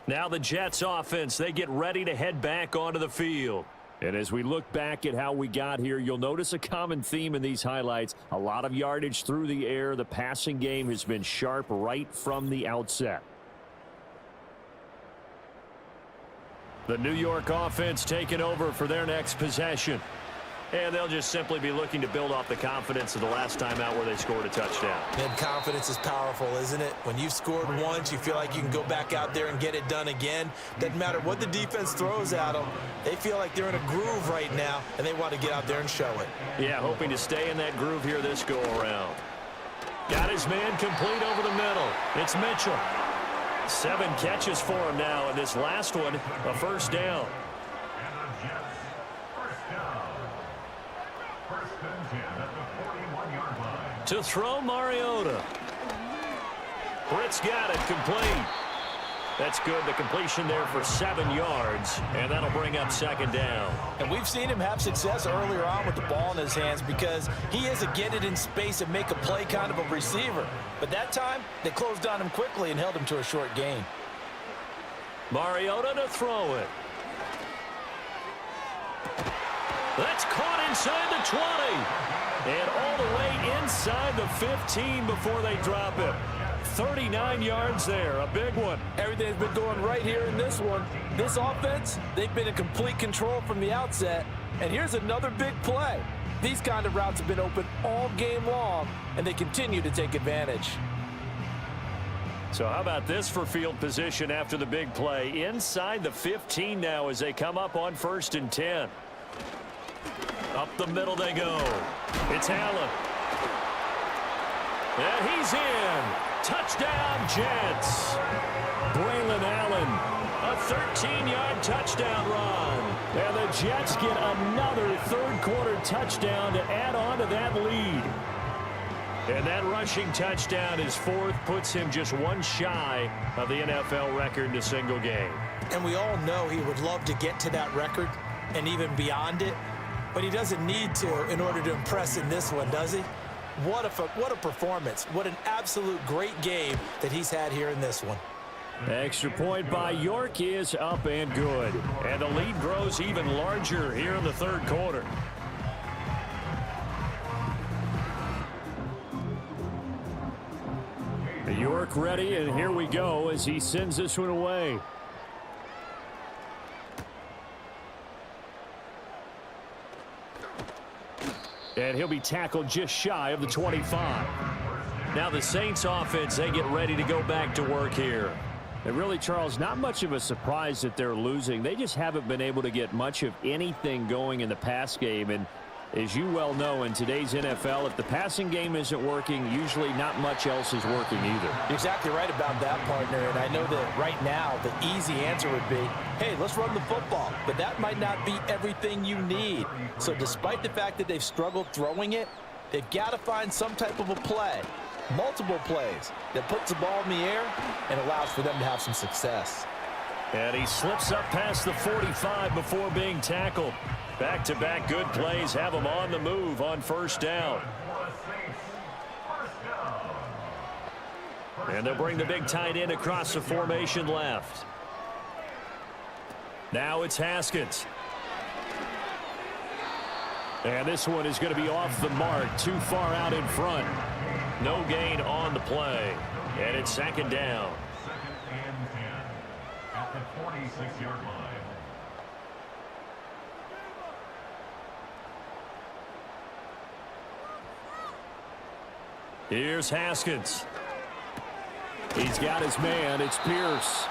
Now the Jets offense, they get ready to head back onto the field. And as we look back at how we got here, you'll notice a common theme in these highlights. A lot of yardage through the air. The passing game has been sharp right from the outset. The New York offense taking over for their next possession. And they'll just simply be looking to build off the confidence of the last time out where they scored a touchdown. And confidence is powerful, isn't it? When you've scored once, you feel like you can go back out there and get it done again. Doesn't matter what the defense throws at them. They feel like they're in a groove right now, and they want to get out there and show it. Yeah, hoping to stay in that groove here this go-around. Got his man complete over the middle. It's Mitchell. 7 catches for him now, and this last one, a first down. To throw, Mariota. Britt's got it, complete. That's good, the completion there for 7 yards, and that'll bring up second down. And we've seen him have success earlier on with the ball in his hands because he is a get it in space and make a play kind of a receiver. But that time, they closed on him quickly and held him to a short gain. Mariota to throw it. That's caught inside the 20. And all the way inside the 15 before they drop it. 39 yards there, a big one. Everything's been going right here in this one. This offense, they've been in complete control from the outset. And here's another big play. These kind of routes have been open all game long, and they continue to take advantage. So how about this for field position after the big play? Inside the 15 now as they come up on 1st and 10. Up the middle they go. It's Allen. And he's in. Touchdown, Jets. Braylon Allen, a 13-yard touchdown run. And the Jets get another third-quarter touchdown to add on to that lead. And that rushing touchdown is 4th, puts him just one shy of the NFL record in a single game. And we all know he would love to get to that record and even beyond it. But he doesn't need to in order to impress in this one, does he? What a performance. What an absolute great game that he's had here in this one. Extra point by York is up and good. And the lead grows even larger here in the third quarter. York ready, and here we go as he sends this one away. And he'll be tackled just shy of the 25. Now the Saints offense, they get ready to go back to work here. And really, Charles, not much of a surprise that they're losing. They just haven't been able to get much of anything going in the pass game. And as you well know, in today's NFL, if the passing game isn't working, usually not much else is working either. You're exactly right about that, partner. And I know that right now the easy answer would be, hey, let's run the football. But that might not be everything you need. So despite the fact that they've struggled throwing it, they've got to find some type of a play, multiple plays, that puts the ball in the air and allows for them to have some success. And he slips up past the 45 before being tackled. Back-to-back good plays have him on the move on first down. And they'll bring the big tight end across the formation left. Now it's Haskins. And this one is going to be off the mark, too far out in front. No gain on the play. And it's second down. 2nd and 10 at the 46-yard line. Here's Haskins. He's got his man. It's Pierce.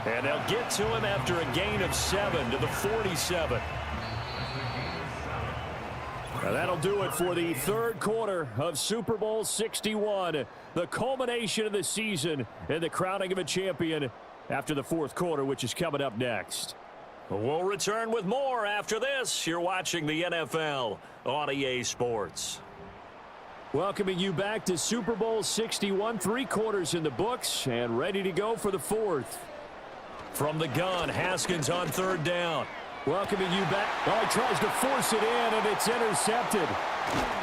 And they'll get to him after a gain of 7 to the 47. Now that'll do it for the third quarter of Super Bowl 61. The culmination of the season and the crowning of a champion after the fourth quarter, which is coming up next. We'll return with more after this. You're watching the NFL on EA Sports. Welcoming you back to Super Bowl 61, 3 quarters in the books and ready to go for the fourth. From the gun, Haskins on third down. Welcoming you back. Oh, he tries to force it in, and it's intercepted.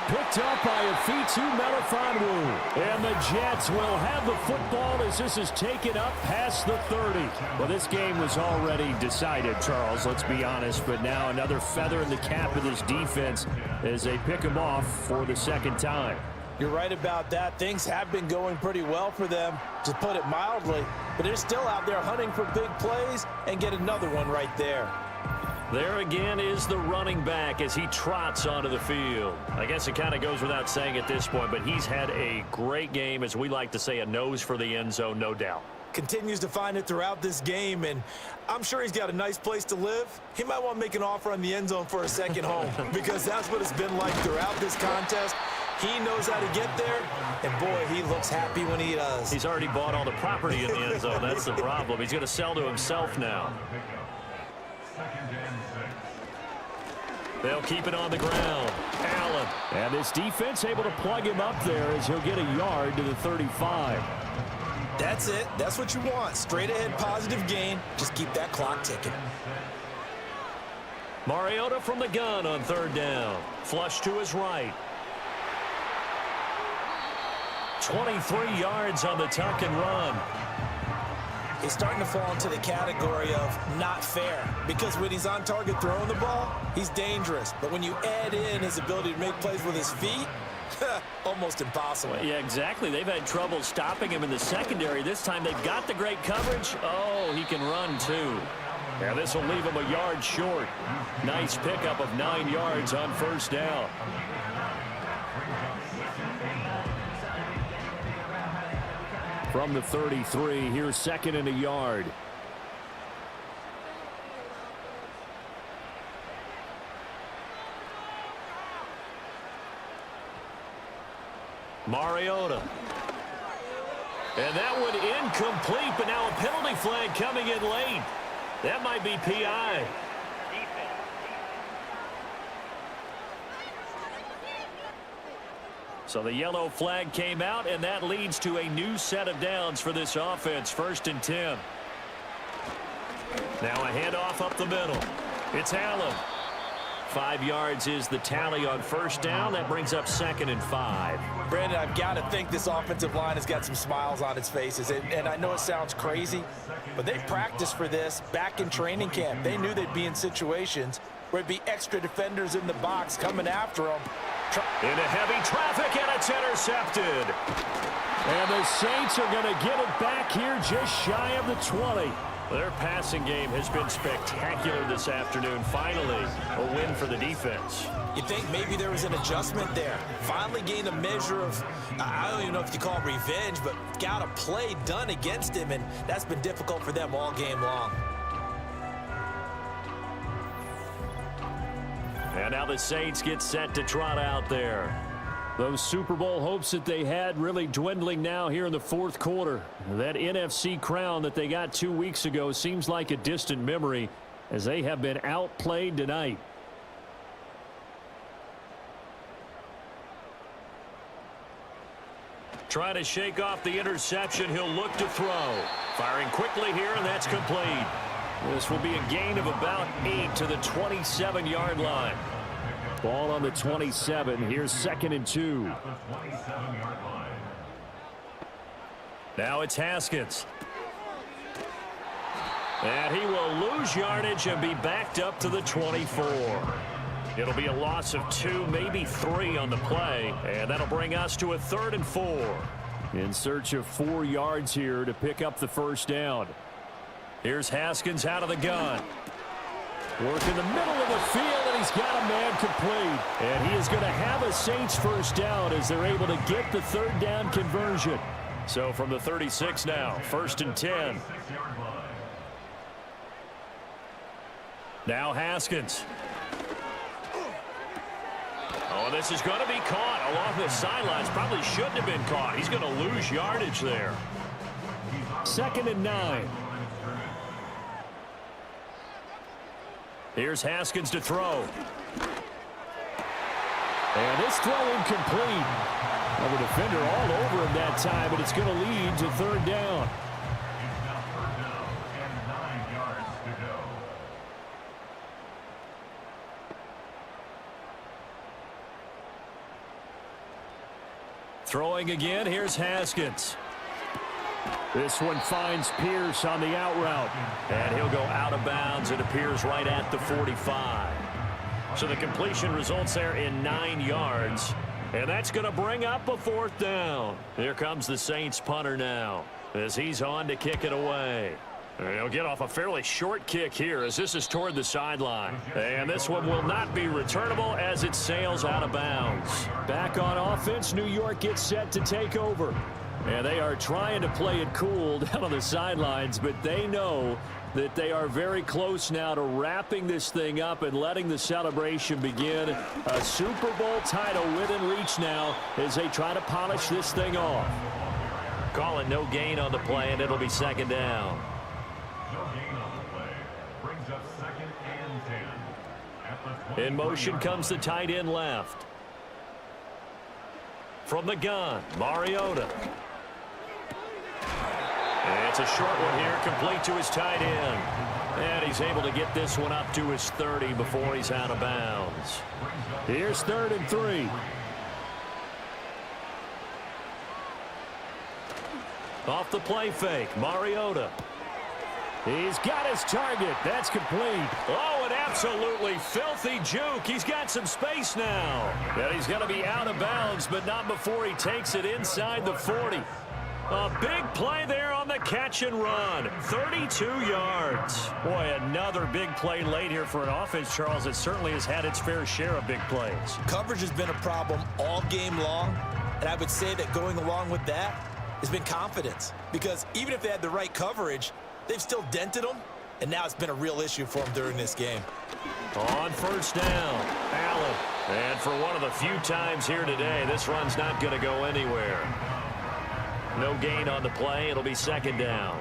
Picked up by Afitu Melifonwu. And the Jets will have the football as this is taken up past the 30. Well, this game was already decided, Charles, let's be honest. But now another feather in the cap of this defense as they pick him off for the second time. You're right about that. Things have been going pretty well for them, to put it mildly. But they're still out there hunting for big plays and get another one right there. There again is the running back as he trots onto the field. I guess it kind of goes without saying at this point, but he's had a great game, as we like to say, a nose for the end zone, no doubt. Continues to find it throughout this game, and I'm sure he's got a nice place to live. He might want to make an offer on the end zone for a second home because that's what it's been like throughout this contest. He knows how to get there, and boy, he looks happy when he does. He's already bought all the property in the end zone. That's the problem. He's going to sell to himself now. They'll keep it on the ground. Allen. And this defense able to plug him up there as he'll get a yard to the 35. That's it. That's what you want. Straight ahead positive gain. Just keep that clock ticking. Mariota from the gun on third down. Flush to his right. 23 yards on the tuck and run. He's starting to fall into the category of not fair because when he's on target throwing the ball, he's dangerous. But when you add in his ability to make plays with his feet, almost impossible. Yeah, exactly. They've had trouble stopping him in the secondary. This time they've got the great coverage. Oh, he can run too. Yeah, this will leave him a yard short. Nice pickup of 9 yards on first down. From the 33, here's second and a yard. Mariota. And that one incomplete, but now a penalty flag coming in late. That might be PI. So the yellow flag came out, and that leads to a new set of downs for this offense. 1st and 10. Now a handoff up the middle. It's Allen. 5 yards is the tally on first down. That brings up 2nd and 5. Brandon, I've got to think this offensive line has got some smiles on its faces. And I know it sounds crazy, but they practiced for this back in training camp. They knew they'd be in situations where it'd be extra defenders in the box coming after them. Into heavy traffic, and it's intercepted. And the Saints are going to get it back here just shy of the 20. Their passing game has been spectacular this afternoon. Finally, a win for the defense. You think maybe there was an adjustment there. Finally gained a measure of, I don't even know if you call it revenge, but got a play done against him, and that's been difficult for them all game long. And now the Saints get set to trot out there. Those Super Bowl hopes that they had really dwindling now here in the 4th quarter. That NFC crown that they got 2 weeks ago seems like a distant memory as they have been outplayed tonight. Trying to shake off the interception. He'll look to throw. Firing quickly here, and that's complete. This will be a gain of about 8 to the 27-yard line. Ball on the 27. Here's 2nd and 2. Now it's Haskins. And he will lose yardage and be backed up to the 24. It'll be a loss of 2, maybe 3 on the play. And that'll bring us to a 3rd and 4. In search of 4 yards here to pick up the first down. Here's Haskins out of the gun. Work in the middle of the field, and he's got a man complete. And he is going to have a Saints first down as they're able to get the 3rd down conversion. So from the 36 now, 1st and 10. Now Haskins. Oh, this is going to be caught along the sidelines. Probably shouldn't have been caught. He's going to lose yardage there. 2nd and 9. Here's Haskins to throw. And this throw incomplete. Well, the defender all over him that time, but it's going to lead to 3rd down. He's now 3rd down and 9 yards to go. Throwing again, here's Haskins. This one finds Pierce on the out route. And he'll go out of bounds. It appears right at the 45. So the completion results there in 9 yards. And that's going to bring up a 4th down. Here comes the Saints punter now as he's on to kick it away. He'll get off a fairly short kick here as this is toward the sideline. And this one will not be returnable as it sails out of bounds. Back on offense, New York gets set to take over. And they are trying to play it cool down on the sidelines, but they know that they are very close now to wrapping this thing up and letting the celebration begin. A Super Bowl title within reach now as they try to polish this thing off. Calling no gain on the play, and it'll be 2nd down. No gain on the play. Brings up 2nd and 10. At the In motion comes the tight end left. From the gun, Mariota. And it's a short one here, complete to his tight end. And he's able to get this one up to his 30 before he's out of bounds. Here's 3rd and 3. Off the play fake, Mariota. He's got his target. That's complete. Oh, an absolutely filthy juke. He's got some space now. And he's going to be out of bounds, but not before he takes it inside the 40. A big play there on the catch and run. 32 yards. Boy, another big play late here for an offense, Charles, that certainly has had its fair share of big plays. Coverage has been a problem all game long, and I would say that going along with that has been confidence. Because even if they had the right coverage, they've still dented them, and now it's been a real issue for them during this game. On 1st down, Allen. And for one of the few times here today, this run's not going to go anywhere. No gain on the play. It'll be 2nd down.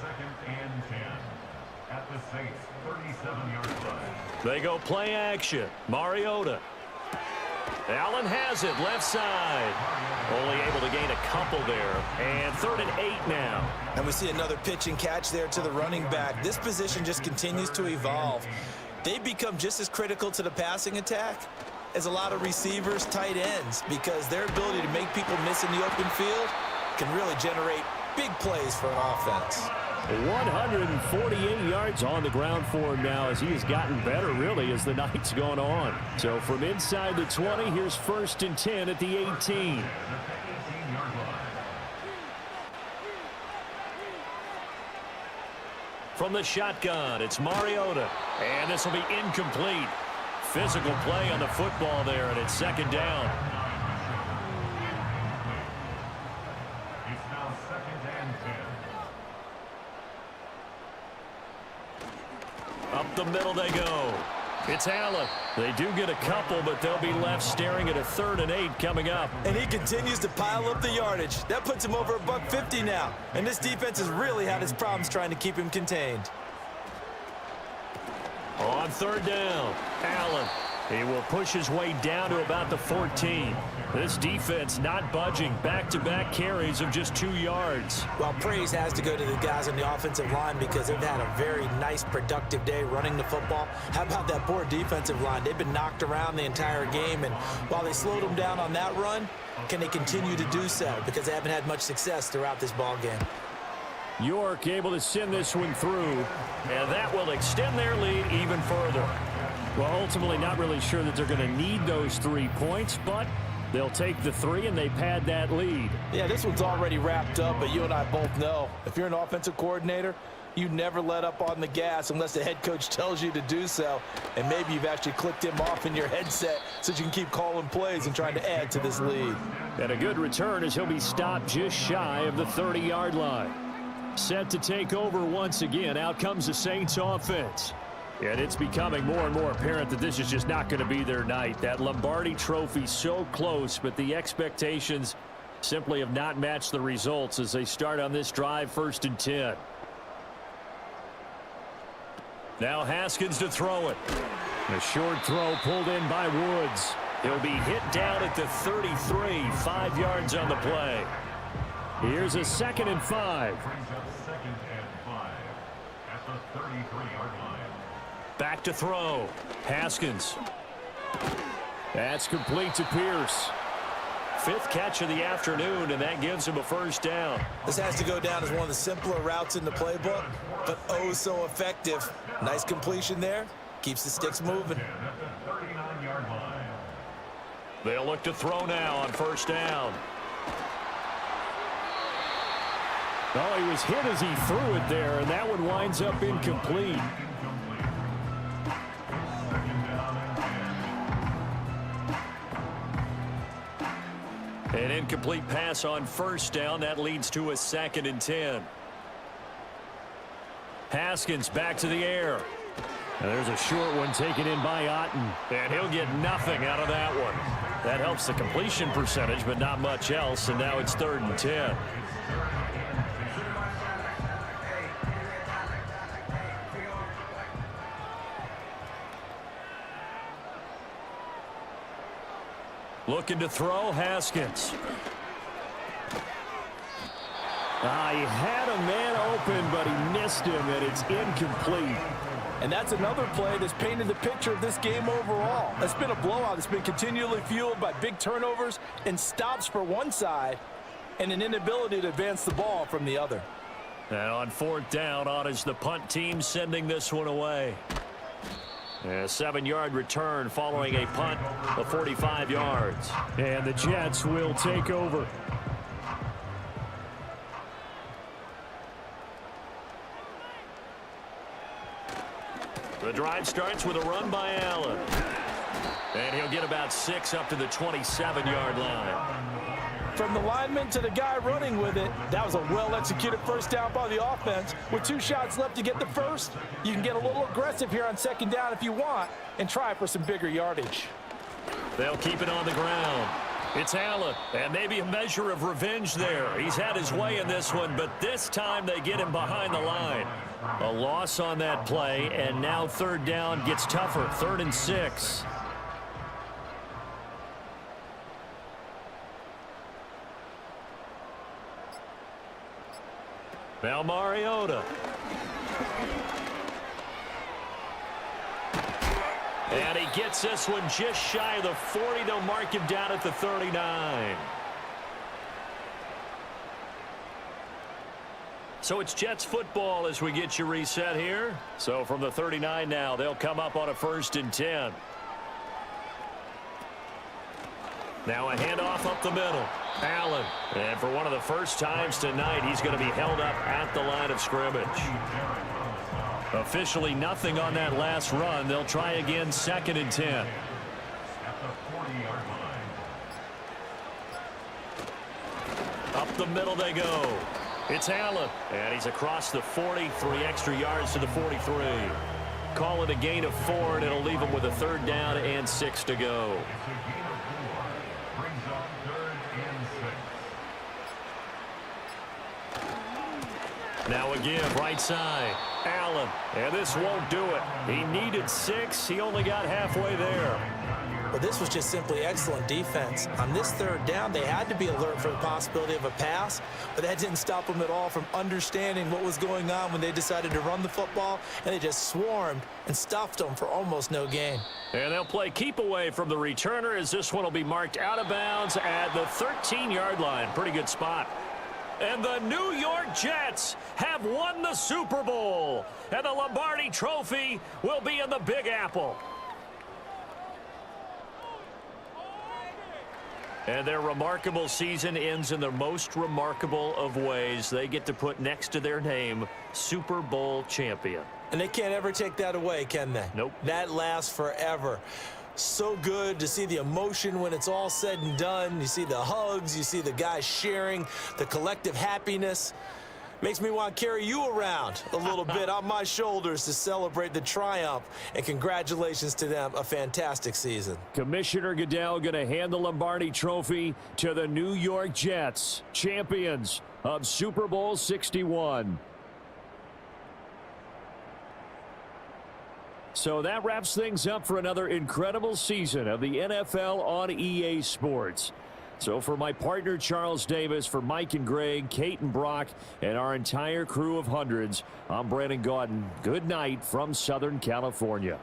2nd and 10. At the Saints 37-yard line. They go play action. Mariota. Allen has it left side. Only able to gain a couple there. And 3rd and 8 now. And we see another pitch and catch there to the running back. This position just continues to evolve. They've become just as critical to the passing attack as a lot of receivers, tight ends, because their ability to make people miss in the open field can really generate big plays for an offense. 148 yards on the ground for him now as he has gotten better, really, as the night's gone on. So from inside the 20, here's 1st and 10 at the 18. From the shotgun, it's Mariota. And this will be incomplete. Physical play on the football there, and it's 2nd down. It's now 2nd and 10. Up the middle they go. It's Allen. They do get a couple, but they'll be left staring at a 3rd and 8 coming up. And he continues to pile up the yardage. That puts him over $150 now. And this defense has really had its problems trying to keep him contained. On 3rd down, Allen. He will push his way down to about the 14. This defense not budging. Back-to-back carries of just 2 yards. Well, praise has to go to the guys on the offensive line because they've had a very nice, productive day running the football. How about that poor defensive line? They've been knocked around the entire game, and while they slowed them down on that run, can they continue to do so? Because they haven't had much success throughout this ball game. York able to send this one through, and that will extend their lead even further. Well, ultimately not really sure that they're going to need those 3 points, but they'll take the 3 and they pad that lead. Yeah, this one's already wrapped up, but you and I both know if you're an offensive coordinator, you never let up on the gas unless the head coach tells you to do so. And maybe you've actually clicked him off in your headset so you can keep calling plays and trying to add to this lead. And a good return as he'll be stopped just shy of the 30-yard line. Set to take over once again. Out comes the Saints offense. And it's becoming more and more apparent that this is just not going to be their night. That Lombardi trophy so close, but the expectations simply have not matched the results as they start on this drive 1st and 10. Now Haskins to throw it. A short throw pulled in by Woods. He'll be hit down at the 33, 5 yards on the play. Here's a 2nd and 5. Brings up 2nd and 5 at the 33-yard line. Back to throw. Haskins. That's complete to Pierce. 5th catch of the afternoon, and that gives him a 1st down. This has to go down as one of the simpler routes in the playbook, but oh so effective. Nice completion there. Keeps the sticks moving. At the 39-yard line. They'll look to throw now on first down. Oh, he was hit as he threw it there, and that one winds up incomplete. An incomplete pass on first down. That leads to a 2nd and 10. Haskins back to the air. And there's a short one taken in by Otten. And he'll get nothing out of that one. That helps the completion percentage, but not much else. And now it's 3rd and 10. Looking to throw, Haskins. He had a man open, but he missed him, and it's incomplete. And that's another play that's painted the picture of this game overall. It's been a blowout. It's been continually fueled by big turnovers and stops for one side and an inability to advance the ball from the other. And on 4th down, on is the punt team sending this one away. A 7-yard return following a punt of 45 yards. And the Jets will take over. The drive starts with a run by Allen. And he'll get about 6 up to the 27-yard line. From the lineman to the guy running with it, that was a well-executed first down by the offense. With 2 shots left to get the first, you can get a little aggressive here on 2nd down if you want and try for some bigger yardage. They'll keep it on the ground. It's Allen, and maybe a measure of revenge there. He's had his way in this one, but this time they get him behind the line. A loss on that play, and now 3rd down gets tougher. 3rd and 6. Now Mariota. And he gets this one just shy of the 40. They'll mark him down at the 39. So it's Jets football as we get you reset here. So from the 39 now, they'll come up on a 1st and 10. Now a handoff up the middle. Allen. And for one of the first times tonight, he's going to be held up at the line of scrimmage. Officially nothing on that last run. They'll try again 2nd and 10. At the 40-yard line. Up the middle they go. It's Allen. And he's across the 40, 3 extra yards to the 43. Call it a gain of 4, and it'll leave him with a 3rd down and 6 to go. Brings up 3rd and 6. Now again, right side. Allen. And this won't do it. He needed 6. He only got halfway there. Well, this was just simply excellent defense. On this 3rd down, they had to be alert for the possibility of a pass, but that didn't stop them at all from understanding what was going on when they decided to run the football, and they just swarmed and stuffed them for almost no gain. And they'll play keep away from the returner as this one will be marked out of bounds at the 13-yard line. Pretty good spot. And the New York Jets have won the Super Bowl, and the Lombardi Trophy will be in the Big Apple. And their remarkable season ends in the most remarkable of ways. They get to put next to their name, Super Bowl champion. And they can't ever take that away, can they? Nope. That lasts forever. So good to see the emotion when it's all said and done. You see the hugs, you see the guys sharing, the collective happiness. Makes me want to carry you around a little bit on my shoulders to celebrate the triumph. And congratulations to them. A fantastic season. Commissioner Goodell going to hand the Lombardi Trophy to the New York Jets, champions of Super Bowl 61. So that wraps things up for another incredible season of the NFL on EA Sports. So for my partner, Charles Davis, for Mike and Greg, Kate and Brock, and our entire crew of hundreds, I'm Brandon Gaudin. Good night from Southern California.